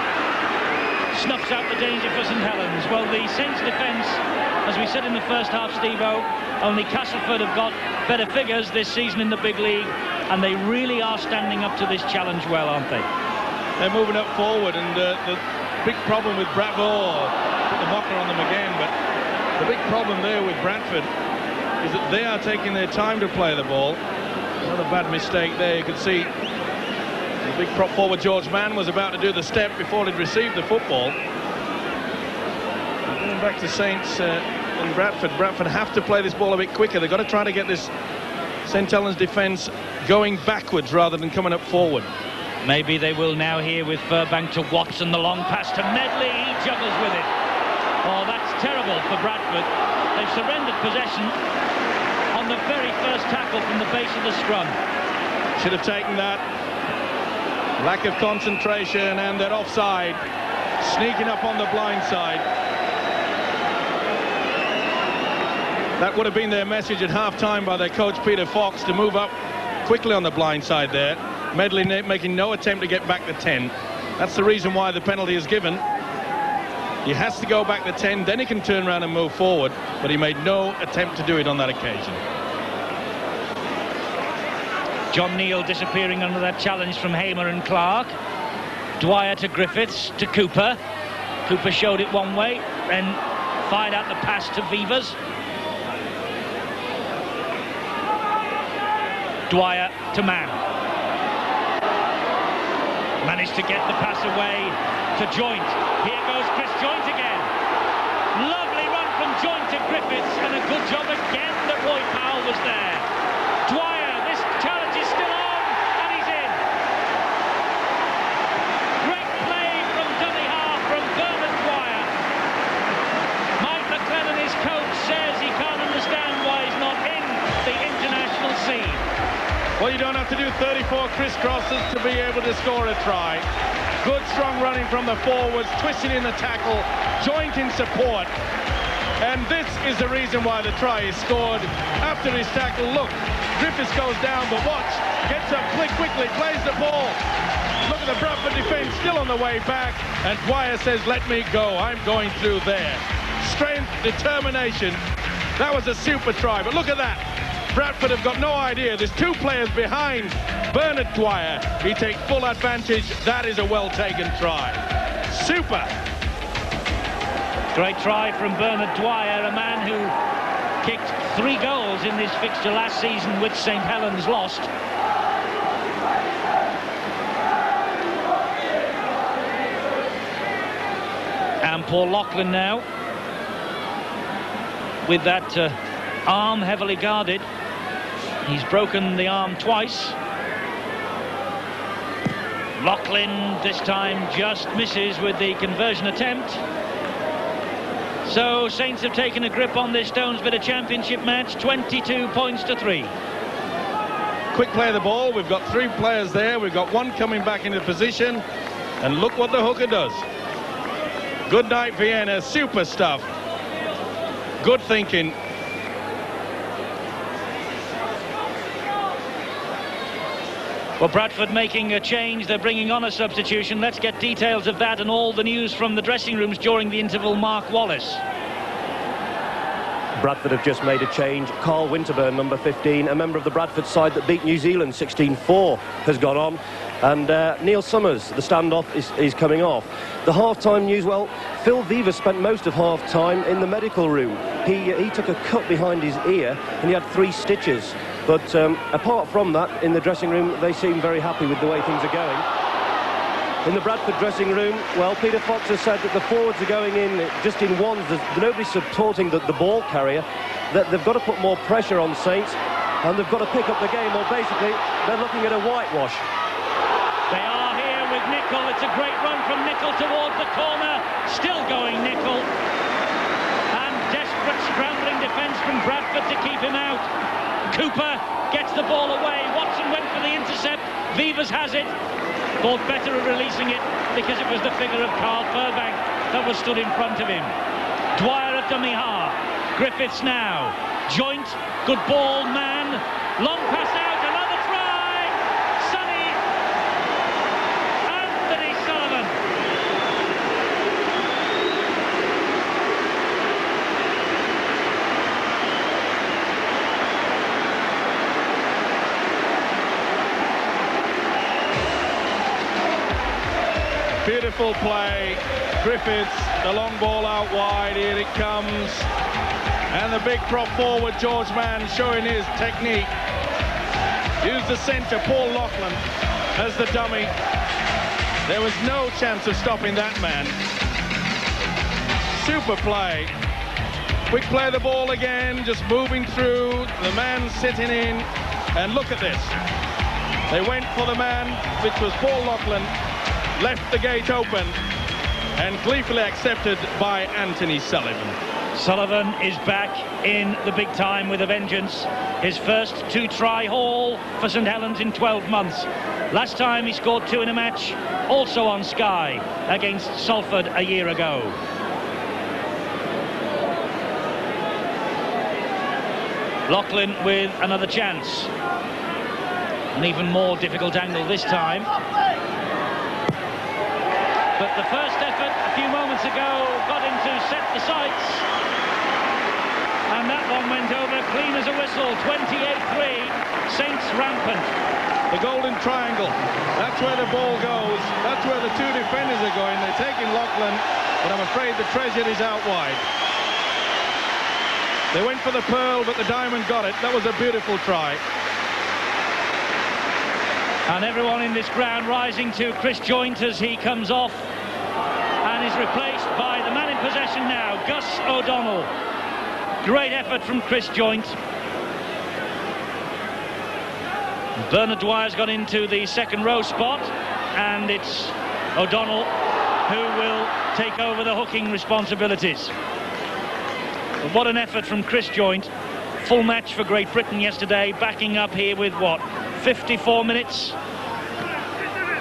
snuffs out the danger for St Helens. Well, the Saints defence, as we said in the first half, Steve-O, only Castleford have got better figures this season in the big league, and they really are standing up to this challenge well, aren't they? They're moving up forward, and the big problem with Bradford, put the mocker on them again, but the big problem there with Bradford is that they are taking their time to play the ball. Another bad mistake there. You can see The big prop forward George Mann was about to do the step before he'd received the football. Going back to Saints and Bradford. Bradford have to play this ball a bit quicker. They've got to try to get this St Helens defence going backwards rather than coming up forward. Maybe they will now here with Furbank to Watson, the long pass to Medley, he juggles with it. Oh, that's terrible for Bradford. They've surrendered possession on the very first tackle from the base of the scrum. Should have taken that. Lack of concentration, and they're offside. Sneaking up on the blind side. That would have been their message at half-time by their coach Peter Fox, to move up quickly on the blind side there. Medley making no attempt to get back to 10. That's the reason why the penalty is given. He has to go back to 10, then he can turn around and move forward, but he made no attempt to do it on that occasion. John Neal disappearing under that challenge from Hamer and Clark. Dwyer to Griffiths to Cooper. Cooper showed it one way, then fired out the pass to Vivas. Dwyer to Mann. Managed to get the pass away to Joint. Here goes Chris Joint again. Lovely run from Joint to Griffiths, and a good job again that Roy Powell was there. Dwyer, this challenge is still on, and he's in. Great play from dummy half from Bernard Dwyer. Mike McLennan, his coach, says he can't understand why he's not in the international scene. Well, you don't have to do 34 crisscrosses to be able to score a try. Good strong running from the forwards, twisting in the tackle, Joint in support. And this is the reason why the try is scored. After his tackle, look, Griffiths goes down, but watch, gets up quickly, plays the ball. Look at the Bradford defence still on the way back, and Dwyer says, let me go, I'm going through there. Strength, determination. That was a super try, but look at that. Bradford have got no idea. There's two players behind Bernard Dwyer. He takes full advantage. That is a well-taken try. Super. Great try from Bernard Dwyer, a man who kicked 3 goals in this fixture last season, which St Helens lost. And Paul Loughlin now, with that arm heavily guarded. He's broken the arm twice. Loughlin this time just misses with the conversion attempt. So Saints have taken a grip on this Stones Bit of Championship match, 22 points to 3. Quick play of the ball. We've got 3 players there. We've got one coming back into position. And look what the hooker does. Good night, Vienna. Super stuff. Good thinking. Well, Bradford making a change. They're bringing on a substitution. Let's get details of that and all the news from the dressing rooms during the interval. Mark Wallace. Bradford have just made a change. Carl Winterburn, number 15, a member of the Bradford side that beat New Zealand 16-4, has gone on. And Neil Summers, the standoff, is coming off. The half-time news, well, Phil Vivas spent most of half-time in the medical room. He took a cut behind his ear and he had 3 stitches. But apart from that, in the dressing room, they seem very happy with the way things are going. In the Bradford dressing room, well, Peter Fox has said that the forwards are going in just in ones. There's nobody supporting the ball carrier. That they've got to put more pressure on Saints, and they've got to pick up the game, or basically, they're looking at a whitewash. They are here with Nicol. It's a great run from Nicol towards the corner. Still going Nicol. And desperate scrambling defence from Bradford to keep him out. Cooper gets the ball away. Watson went for the intercept. Vivas has it. Thought better of releasing it because it was the figure of Carl Furbank that was stood in front of him. Dwyer at dummy half. Griffiths now. Joint. Good ball, man. Long pass out. Another try. Sonny. Anthony Sullivan. Beautiful play. Griffiths, the long ball out wide. Here it comes. And the big prop forward, George Mann, showing his technique. Use the centre, Paul Loughlin. as the dummy. There was no chance of stopping that man. Super play. Quick play the ball again, just moving through. The man sitting in. And look at this. They went for the man, which was Paul Loughlin, left the gate open, and gleefully accepted by Anthony Sullivan. Sullivan is back in the big time with a vengeance. His first 2-try haul for St Helens in 12 months. Last time he scored 2 in a match, also on Sky, against Salford a year ago. Loughlin with another chance. An even more difficult angle this time. But the first effort a few moments ago got him to set the sights. And that one went over clean as a whistle. 28-3, Saints rampant. The golden triangle, that's where the ball goes. That's where the 2 defenders are going. They're taking Loughlin, but I'm afraid the treasure is out wide. They went for the pearl, but the diamond got it. That was a beautiful try. And everyone in this ground rising to Chris Joynt as he comes off and is replaced by the man in possession now, Gus O'Donnell. Great effort from Chris Joynt. Bernard Dwyer's got into the second row spot, and it's O'Donnell who will take over the hooking responsibilities. But what an effort from Chris Joynt. Full match for Great Britain yesterday, backing up here with what, 54 minutes?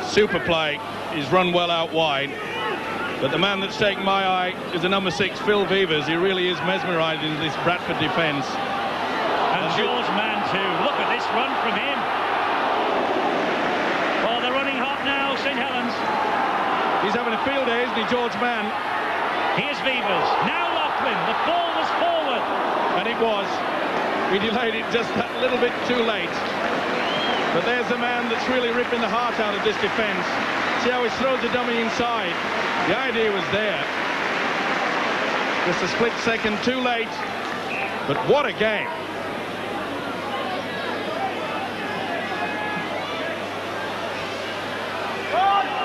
Super play. He's run well out wide. But the man that's taken my eye is the number 6, Phil Vevers. He really is mesmerising this Bradford defence. And George Mann too. Look at this run from him. Oh, they're running hot now, St Helens. He's having a field day, isn't he, George Mann? Here's Vevers. Now Loughlin. The ball was forward. And it was. We delayed it just that little bit too late. But there's the man that's really ripping the heart out of this defence. See how he throws the dummy inside. The idea was there. Just a split second too late. But what a game.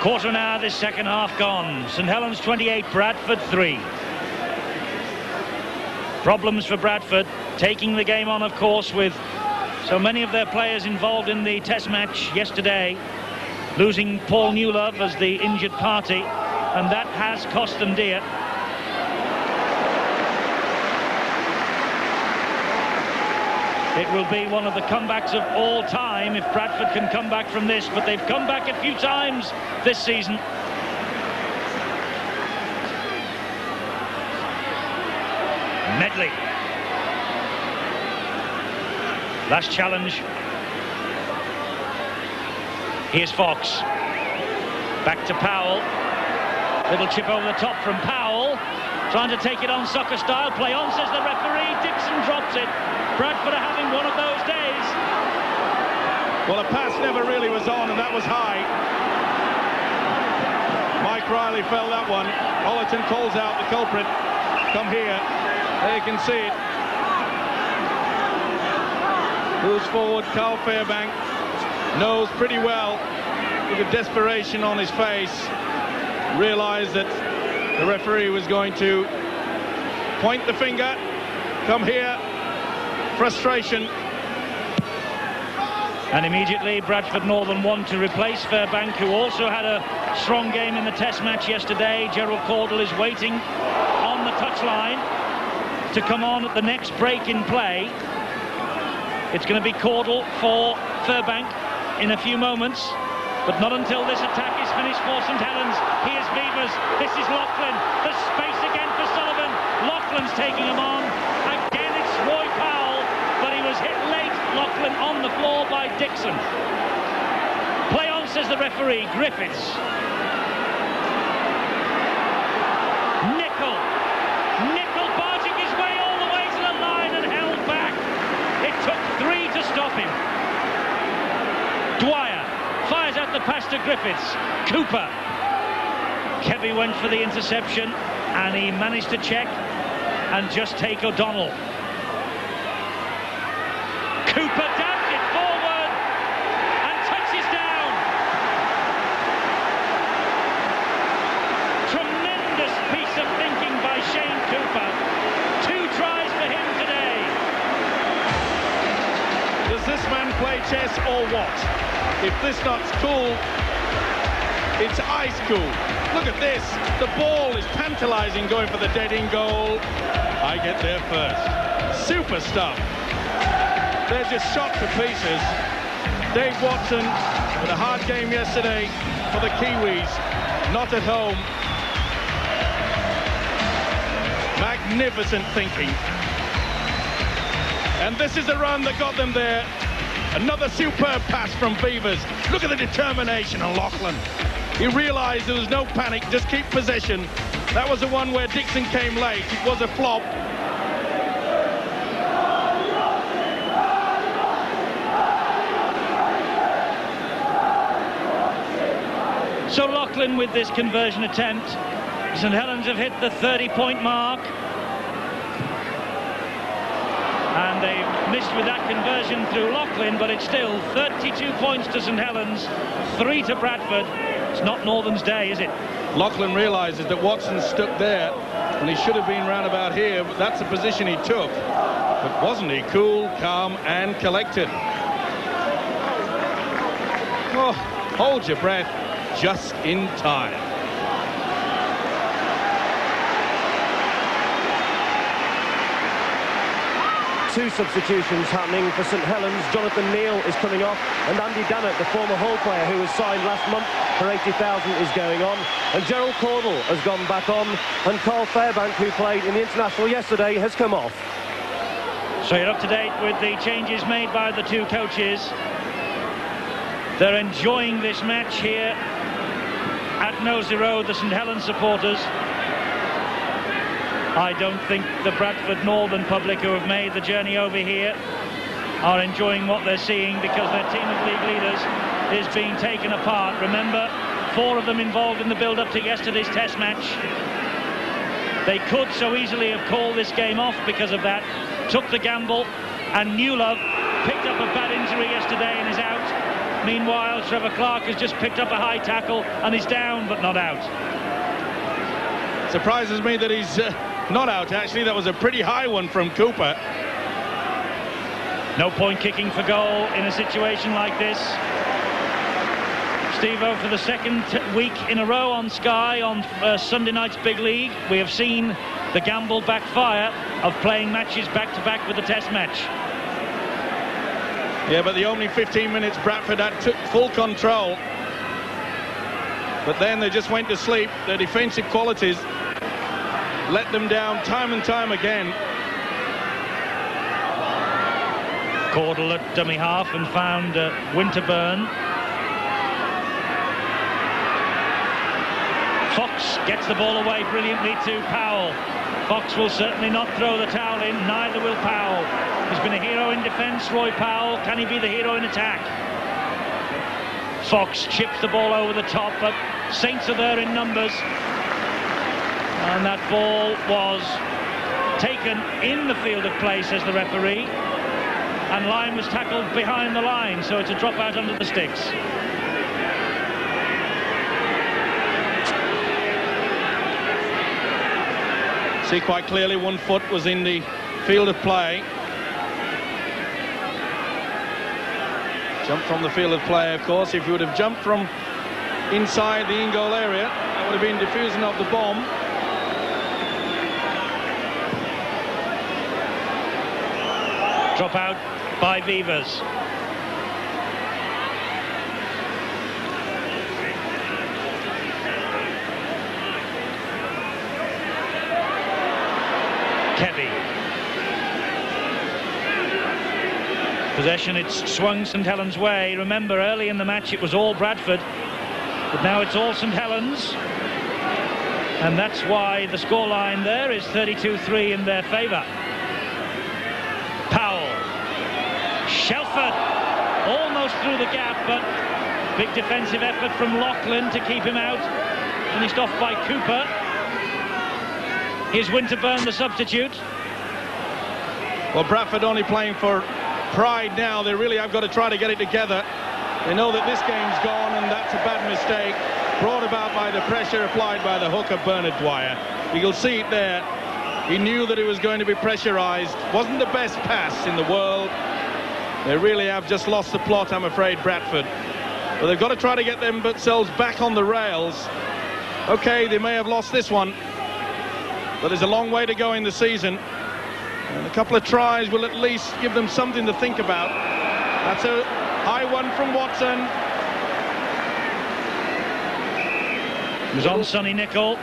Quarter an hour, this second half gone. St Helens 28, Bradford 3. Problems for Bradford, taking the game on, of course, with so many of their players involved in the test match yesterday, losing Paul Newlove as the injured party, and that has cost them dear. It will be one of the comebacks of all time if Bradford can come back from this, but they've come back a few times this season. Medley. Last challenge. Here's Fox. Back to Powell. Little chip over the top from Powell. Trying to take it on soccer style. Play on, says the referee. Dixon drops it. Bradford are having one of those days. Well, a pass never really was on, and that was high. Mike Riley fell that one. Ollerton calls out the culprit. Come here. There you can see it. Moves forward. Carl Fairbank knows pretty well, with a desperation on his face, realised that the referee was going to point the finger. Come here. Frustration. And immediately Bradford Northern want to replace Fairbank, who also had a strong game in the test match yesterday. Gerald Caudle is waiting on the touchline to come on at the next break in play. It's going to be Caudle for Fairbank in a few moments, but not until this attack is finished for St Helens. Here's Vevers. This is Loughlin. The space again for Sullivan. Loughlin's taking him on. Again, it's Roy Powell, but he was hit late. Loughlin on the floor by Dixon. Play on, says the referee. Griffiths. Nicol barging his way all the way to the line and held back. It took 3 to stop him. Dwyer fires out the pass to Griffiths. Cooper. Kevy went for the interception, and he managed to check and just take O'Donnell. Cooper dabs it forward and touches down. chess or what? If this nut's cool, it's ice cool. Look at this. The ball is tantalizing, going for the dead-in goal. I get there first. Super stuff. They're just shot to pieces. Dave Watson with a hard game yesterday for the Kiwis. Not at home. Magnificent thinking. And this is the run that got them there. Another superb pass from Beavers. Look at the determination of Lachlan. He realised there was no panic, just keep possession. That was the one where Dixon came late. It was a flop. So Lachlan with this conversion attempt. St Helens have hit the 30-point mark. And they've missed with that conversion through Lachlan, but it's still 32 points to St Helens, 3 to Bradford. It's not Northern's day, is it? Lachlan realises that Watson stuck there, and he should have been round about here, but that's the position he took. But wasn't he cool, calm, and collected? Oh, hold your breath, just in time. Two substitutions happening for St Helens. Jonathan Neal is coming off, and Andy Dannett, the former Hull player who was signed last month for 80,000, is going on. And Gerald Caudle has gone back on, and Carl Fairbank, who played in the International yesterday, has come off. So you're up to date with the changes made by the two coaches. They're enjoying this match here at Nosey Road, the St Helens supporters. I don't think the Bradford Northern public who have made the journey over here are enjoying what they're seeing, because their team of league leaders is being taken apart. Remember, 4 of them involved in the build-up to yesterday's test match. They could so easily have called this game off because of that, took the gamble, and Newlove picked up a bad injury yesterday and is out. Meanwhile, Trevor Clark has just picked up a high tackle and is down but not out. Surprises me that he's not out, actually. That was a pretty high one from Cooper. No point kicking for goal in a situation like this. Steve-O, for the second week in a row on Sky on Sunday night's Big League, we have seen the gamble backfire of playing matches back-to-back with the test match. Yeah, but the only 15 minutes Bradford had took full control. But then they just went to sleep. Their defensive qualities let them down time and time again. Caudle at dummy half and found Winterburn. Fox gets the ball away brilliantly to Powell. Fox will certainly not throw the towel in, neither will Powell. He's been a hero in defence, Roy Powell. Can he be the hero in attack? Fox chips the ball over the top, but Saints are there in numbers. And that ball was taken in the field of play, says the referee. And Lyne was tackled behind the line, so it's a drop out under the sticks. See quite clearly one foot was in the field of play. Jumped from the field of play, of course. If you would have jumped from inside the in-goal area, that would have been diffusing of the bomb. Drop out by Beavers. Kevy. Possession, it's swung St Helens' way. Remember, early in the match it was all Bradford, but now it's all St Helens. And that's why the scoreline there is 32-3 in their favour. Powell. Shelford almost through the gap, but big defensive effort from Lachlan to keep him out. Finished off by Cooper. Here's Winterburn, the substitute. Well, Bradford only playing for pride now. They really have got to try to get it together. They know that this game's gone, and that's a bad mistake brought about by the pressure applied by the hooker Bernard Dwyer. You'll see it there. He knew that it was going to be pressurized. Wasn't the best pass in the world, They really have just lost the plot, I'm afraid, Bradford. But they've got to try to get themselves back on the rails. OK, they may have lost this one, but there's a long way to go in the season. And a couple of tries will at least give them something to think about. That's a high one from Watson. It was on Sonny Nicol.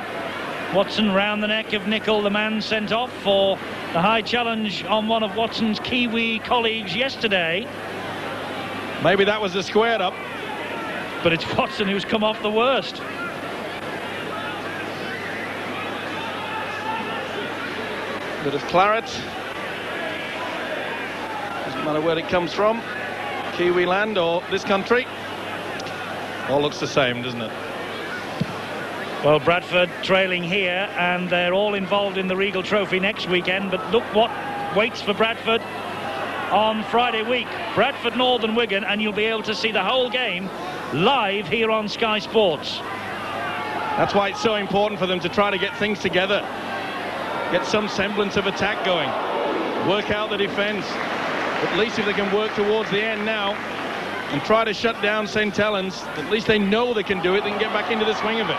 Watson round the neck of Nicol, the man sent off for the high challenge on one of Watson's Kiwi colleagues yesterday. Maybe that was a squared up. But it's Watson who's come off the worst. Bit of claret. Doesn't matter where it comes from. Kiwi land or this country. All looks the same, doesn't it? Well, Bradford trailing here, and they're all involved in the Regal Trophy next weekend. But look what waits for Bradford on Friday week. Bradford, Northern Wigan, and you'll be able to see the whole game live here on Sky Sports. That's why it's so important for them to try to get things together. Get some semblance of attack going. Work out the defence. At least if they can work towards the end now and try to shut down St Helens, at least they know they can do it. They can get back into the swing of it.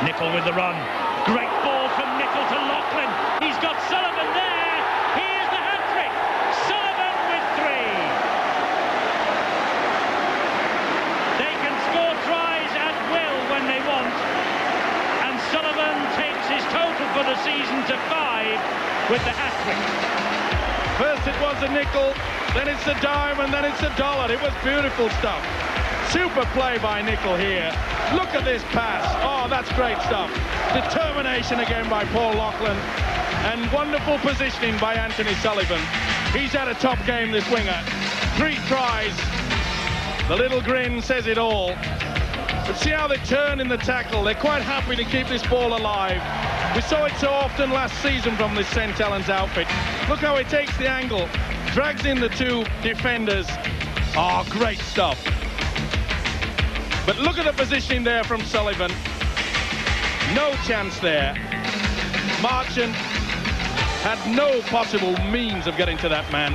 Nicol with the run. Great ball from Nicol to Lachlan. He's got Sullivan there. Here's the hat-trick. Sullivan with 3. They can score tries at will when they want. And Sullivan takes his total for the season to 5 with the hat-trick. First it was a nickel, then it's a dime, and then it's a dollar. It was beautiful stuff. Super play by Nicol here. Look at this pass. Oh, that's great stuff. Determination again by Paul Lachlan. And wonderful positioning by Anthony Sullivan. He's had a top game, this winger. 3 tries. The little grin says it all. But see how they turn in the tackle. They're quite happy to keep this ball alive. We saw it so often last season from this St Helens outfit. Look how he takes the angle. Drags in the 2 defenders. Oh, great stuff. But look at the positioning there from Sullivan. No chance there. Marchant had no possible means of getting to that man.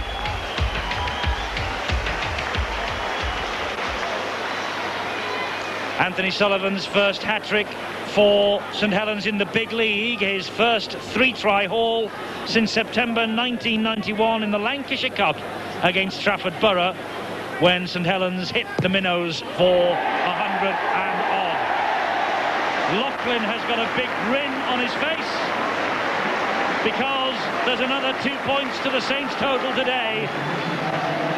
Anthony Sullivan's first hat-trick for St Helens in the big league. His first 3-try haul since September 1991 in the Lancashire Cup against Trafford Borough, when St Helens hit the Minnows for 100 and odd. Lachlan has got a big grin on his face because there's another 2 points to the Saints total today.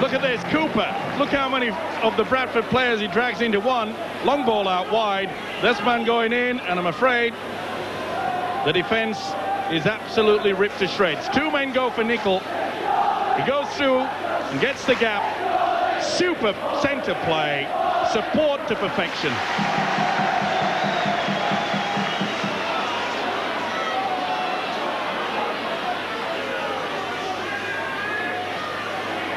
Look at this, Cooper. Look how many of the Bradford players he drags into one. Long ball out wide. This man going in, and I'm afraid the defence is absolutely ripped to shreds. 2 men go for Nicol. He goes through and gets the gap. Super centre play. Support to perfection.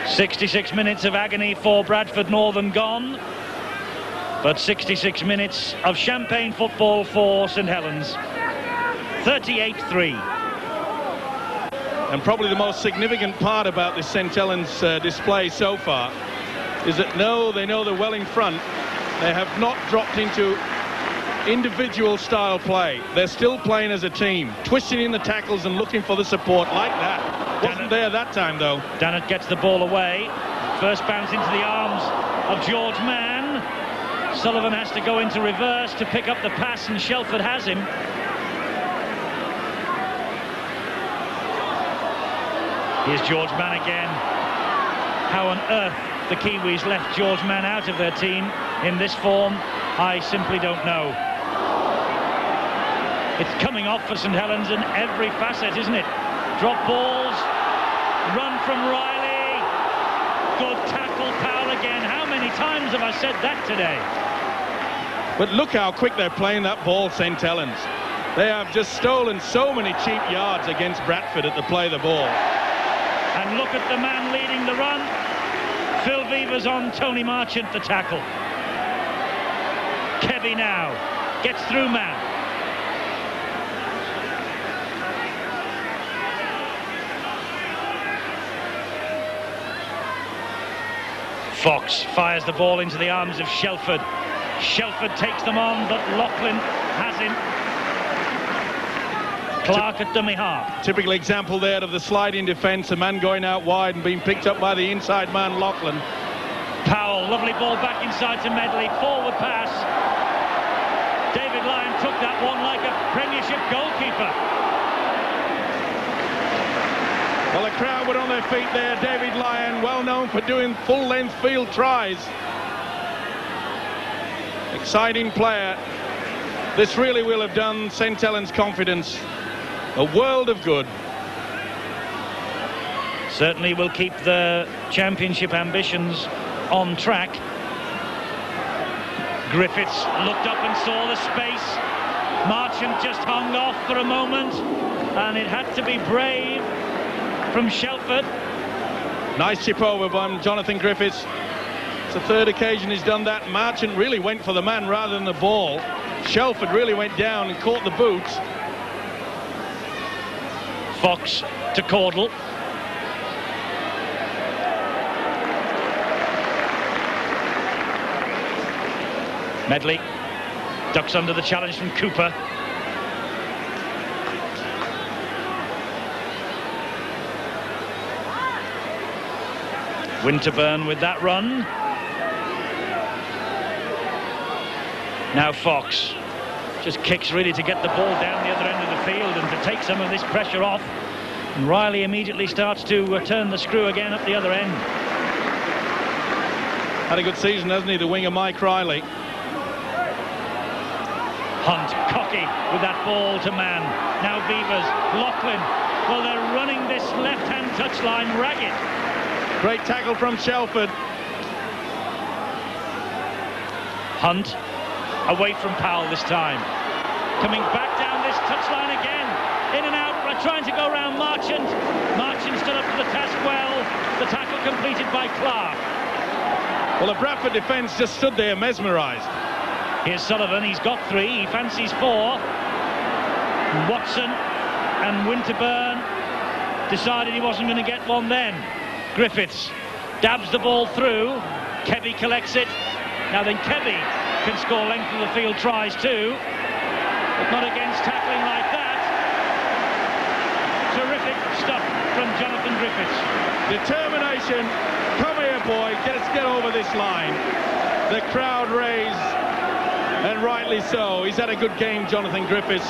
"66 minutes of agony for Bradford Northern gone, but 66 minutes of champagne football for St Helens. 38-3. And probably the most significant part about this St Helens display so far is that they know they're well in front. They have not dropped into individual style play. They're still playing as a team, twisting in the tackles and looking for the support like that. Wasn't there that time, though. Dannett gets the ball away. First bounce into the arms of George Mann. Sullivan has to go into reverse to pick up the pass, and Shelford has him. Here's George Mann again. How on earth the Kiwis left George Mann out of their team in this form, I simply don't know. It's coming off for St Helens in every facet, isn't it? Drop balls, run from Riley, good tackle, Powell again. How many times have I said that today? But look how quick they're playing that ball, St Helens. They have just stolen so many cheap yards against Bradford at the play of the ball. And look at the man leading the run. Phil Vivers on Tony Marchant, the tackle. Kevy now gets through man. Fox fires the ball into the arms of Shelford. Shelford takes them on, but Loughlin has him. Clark at dummy half. Typical example there of the sliding defence, a man going out wide and being picked up by the inside man, Loughlin. Powell, lovely ball back inside to Medley, forward pass. David Lyon took that one like a Premiership goalkeeper. Well, the crowd were on their feet there. David Lyon, well known for doing full-length field tries. Exciting player. This really will have done St Helens' confidence a world of good. Certainly will keep the championship ambitions on track. Griffiths looked up and saw the space. Marchant just hung off for a moment, and it had to be brave from Shelford. Nice chip over by Jonathan Griffiths. It's the third occasion he's done that. Marchant really went for the man rather than the ball. Shelford really went down and caught the boot. Fox to Caudle. Medley ducks under the challenge from Cooper. Winterburn with that run. Now Fox just kicks really to get the ball down the other end of the field and to take some of this pressure off. And Riley immediately starts to turn the screw again up the other end. Had a good season, hasn't he, the winger Mike Riley. Hunt, cocky with that ball to man. Now Beavers, Loughlin. Well, they're running this left-hand touchline ragged. Great tackle from Shelford. Hunt, away from Powell this time. Coming back down this touchline again. In and out, trying to go round Marchant. Marchant stood up to the task well. The tackle completed by Clark. Well, the Bradford defence just stood there mesmerised. Here's Sullivan, he's got 3, he fancies 4. Watson and Winterburn decided he wasn't going to get one then. Griffiths dabs the ball through. Kevy collects it. Now then Kevy can score length of the field tries too, but not against tackling like that. Terrific stuff from Jonathan Griffiths. Determination. Come here, boy. Let's get over this line. The crowd raised, and rightly so. He's had a good game, Jonathan Griffiths.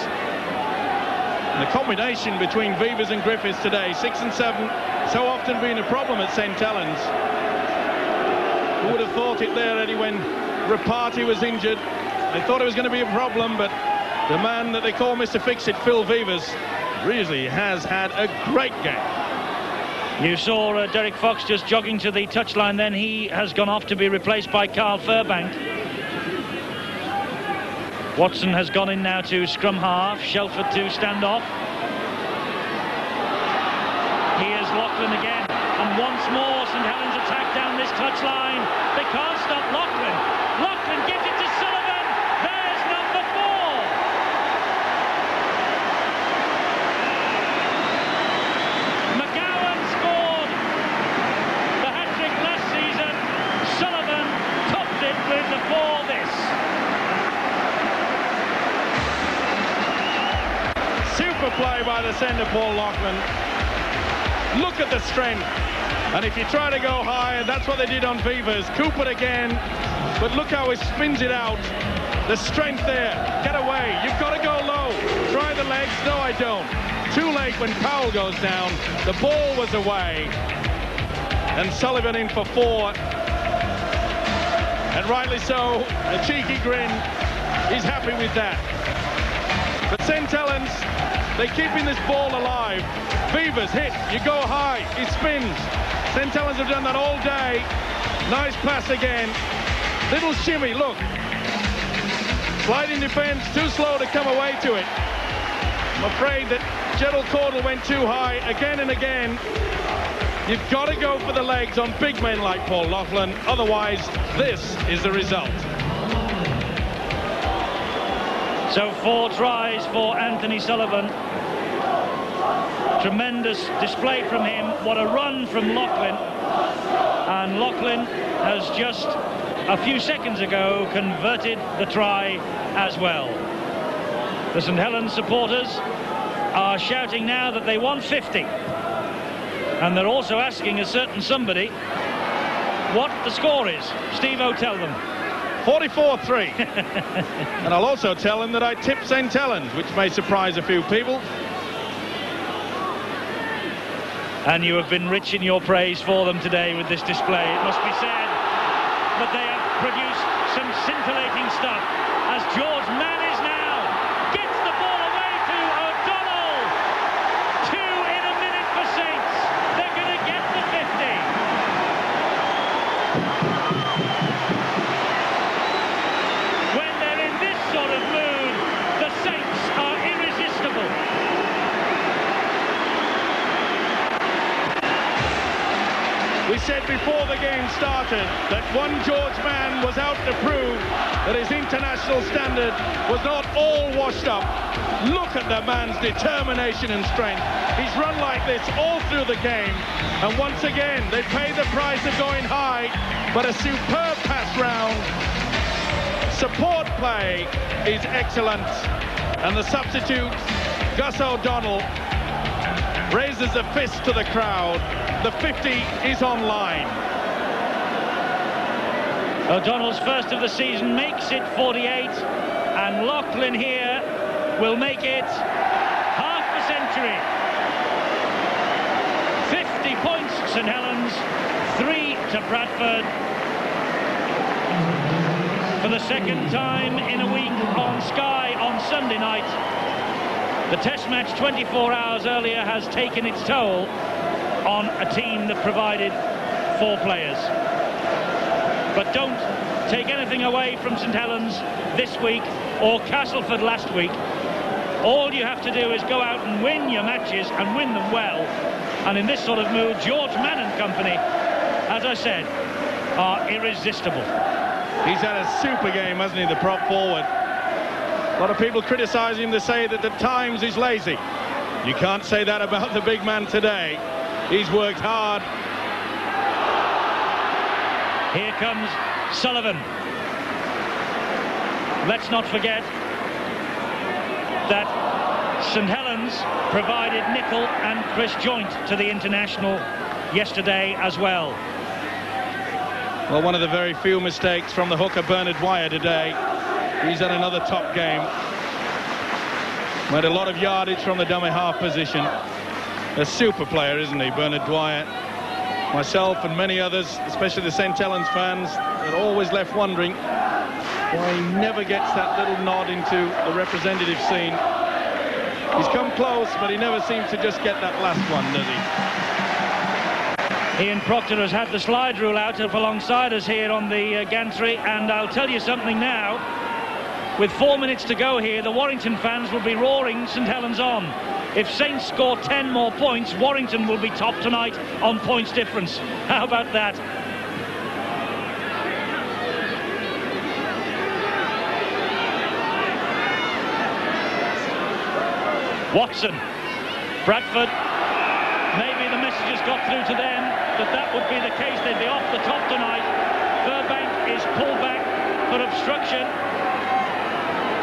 And the combination between Vivers and Griffiths today, 6 and 7, so often been a problem at St Helens. Who would have thought it there, Eddie, when Rapati was injured? They thought it was going to be a problem, but the man that they call Mr. Fix-It, Phil Vivers, really has had a great game. You saw Derek Fox just jogging to the touchline, then he has gone off to be replaced by Carl Furbank. Watson has gone in now to scrum half, Shelford to stand off. Here's Loughlin again, and once more St Helens attack down this touchline. They can't stop Loughlin. Loughlin gives it to Sullivan. There's number 4. McGowan scored the hat-trick last season. Sullivan topped it with the 4 this. Super play by the centre, Paul Loughlin. Look at the strength. And if you try to go high, and that's what they did on Vivers. Cooper again, but look how he spins it out. The strength there. Get away. You've got to go low. Try the legs. No, I don't. Too late when Powell goes down. The ball was away. And Sullivan in for 4. And rightly so. A cheeky grin. He's happy with that. But St Helens, they're keeping this ball alive. Vivers hit. You go high. He spins. St Helens have done that all day. Nice pass again. Little shimmy, look. Sliding defence, too slow to come away to it. I'm afraid that Gerald Caudle went too high again and again. You've got to go for the legs on big men like Paul Loughlin. Otherwise, this is the result. So 4 tries for Anthony Sullivan. Tremendous display from him. What a run from Loughlin. and Loughlin has just a few seconds ago converted the try as well. The St Helens supporters are shouting now that they want 50, and they're also asking a certain somebody what the score is. Steve-O, tell them. 44-3. And I'll also tell them that I tipped St Helens, which may surprise a few people. And you have been rich in your praise for them today with this display, it must be said. But they have produced some scintillating stuff as George Mann is now gets the ball away to O'Donnell. 2 in a minute for Saints. They're going to get the 50. When they're in this sort of mood, the Saints are irresistible. We said before the game started that one George Mann was out to prove that his international standard was not all washed up. Look at the man's determination and strength. He's run like this all through the game, and once again they pay the price of going high, but a superb pass round. Support play is excellent, and the substitute, Gus O'Donnell, raises a fist to the crowd. The 50 is online. O'Donnell's first of the season makes it 48, and Loughlin here will make it half a century. 50 points, St Helens, 3 to Bradford. For the second time in a week on Sky on Sunday night. The test match 24 hours earlier has taken its toll on a team that provided 4 players. But don't take anything away from St Helens this week or Castleford last week. All you have to do is go out and win your matches and win them well. And in this sort of mood, George Mann and company, as I said, are irresistible. He's had a super game, hasn't he, the prop forward? A lot of people criticise him to say that at times he's lazy. You can't say that about the big man today. He's worked hard. Here comes Sullivan. Let's not forget that St Helens provided Nicol and Chris Joint to the international yesterday as well. Well, one of the very few mistakes from the hooker Bernard Dwyer today. He's had another top game. Made a lot of yardage from the dummy half position. A super player, isn't he, Bernard Dwyer? Myself and many others, especially the St Helens fans, are always left wondering why he never gets that little nod into the representative scene. He's come close, but he never seems to just get that last one, does he? Ian Proctor has had the slide rule out up alongside us here on the gantry, and I'll tell you something now. With 4 minutes to go here, the Warrington fans will be roaring St Helens on. If Saints score 10 more points, Warrington will be top tonight on points difference. How about that? Watson, Bradford, maybe the message has got through to them that would be the case. They'd be off the top tonight. Burbank is pulled back for obstruction.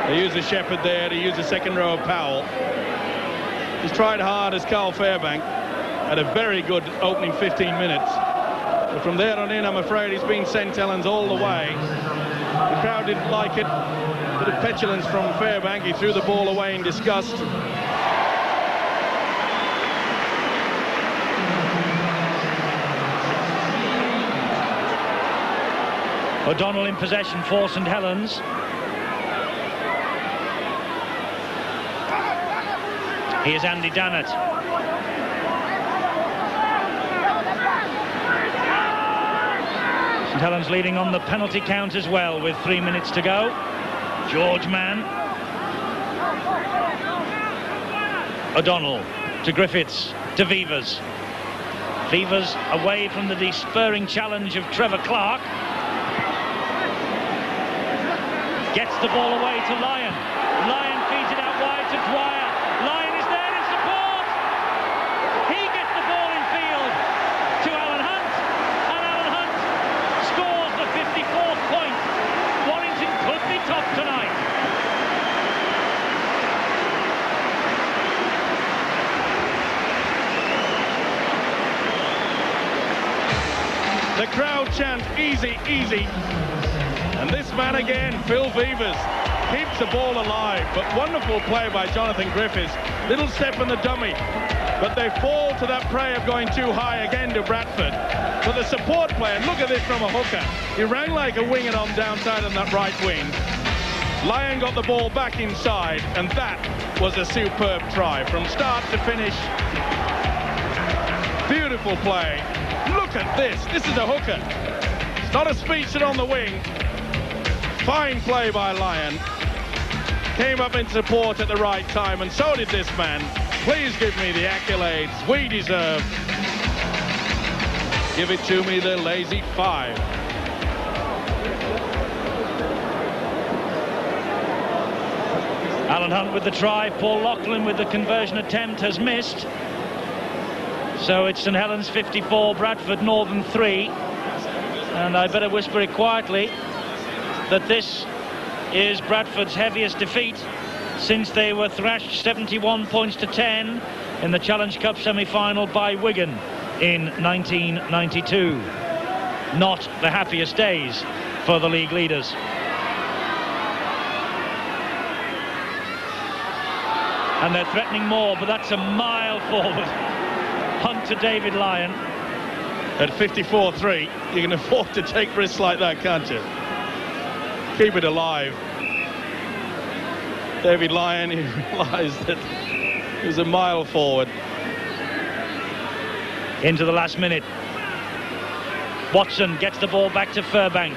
They use a Shepherd there, to use a second row of Powell. He's tried hard as Carl Fairbank. Had a very good opening 15 minutes. But from there on in, I'm afraid it's been St Helens all the way. The crowd didn't like it. A bit of petulance from Fairbank. He threw the ball away in disgust. O'Donnell in possession for St Helens. Here's Andy Dannett. St Helens leading on the penalty count as well with 3 minutes to go. George Mann. O'Donnell to Griffiths, to Vivers. Vivers away from the despairing challenge of Trevor Clark. Gets the ball away to Lyon. Lyon feeds it out wide to Dwyer. Lyon is there in support. He gets the ball in field to Alan Hunt. And Alan Hunt The crowd chant, easy, easy. And this man again, Phil Vevers, keeps the ball alive. But wonderful play by Jonathan Griffiths. Little step in the dummy. But they fall to that prey of going too high again to Bradford. For the support play, and look at this from a hooker. He ran like a winger on downside on that right wing. Lyon got the ball back inside, and that was a superb try from start to finish. Beautiful play. Look at this. This is a hooker. It's not a speedster on the wing. Fine play by Lyon. Came up in support at the right time, and so did this man. Please give me the accolades we deserve. Give it to me, the lazy 5. Alan Hunt with the try. Paul Loughlin with the conversion attempt has missed. So it's St Helens 54, Bradford Northern 3. And I better whisper it quietly that this is Bradford's heaviest defeat since they were thrashed 71 points to 10 in the Challenge Cup semi-final by Wigan in 1992. Not the happiest days for the league leaders. And they're threatening more, but that's a mile forward. Hunt to David Lyon. At 54-3, you can afford to take risks like that, can't you? Keep it alive. David Lyon, he realised that he was a mile forward. Into the last minute. Watson gets the ball back to Furbank.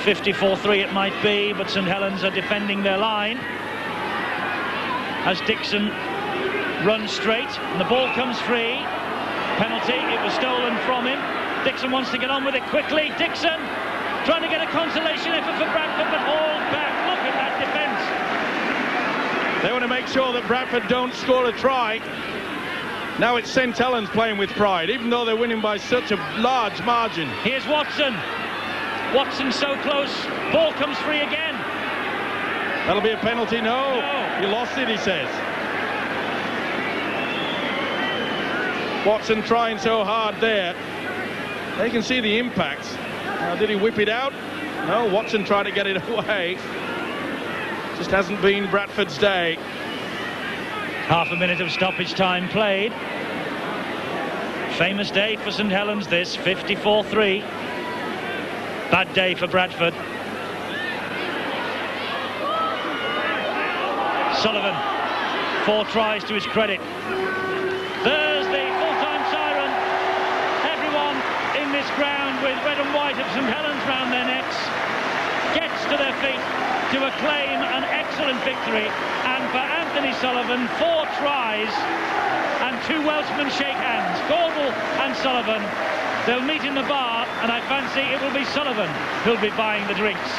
54-3 it might be, but St Helens are defending their line. As Dixon runs straight, and the ball comes free. Penalty, it was stolen from him. Dixon wants to get on with it quickly. Dixon trying to get a consolation effort for Bradford, but hauled back. Look at that defence. They want to make sure that Bradford don't score a try. Now it's St Helens playing with pride, even though they're winning by such a large margin. Here's Watson. Watson so close. Ball comes free again. That'll be a penalty. No. He lost it, he says. Watson trying so hard there. They can see the impact. Now, did he whip it out? No, Watson tried to get it away. Just hasn't been Bradford's day. Half a minute of stoppage time played. Famous day for St Helens this, 54-3. Bad day for Bradford. Sullivan, 4 tries to his credit. There's the full-time siren. Everyone in this ground with red and white of St Helens round their necks gets to their feet to acclaim an excellent victory. And for Anthony Sullivan, 4 tries and 2 Welshmen shake hands. Gordle and Sullivan. They'll meet in the bar, and I fancy it will be Sullivan who'll be buying the drinks.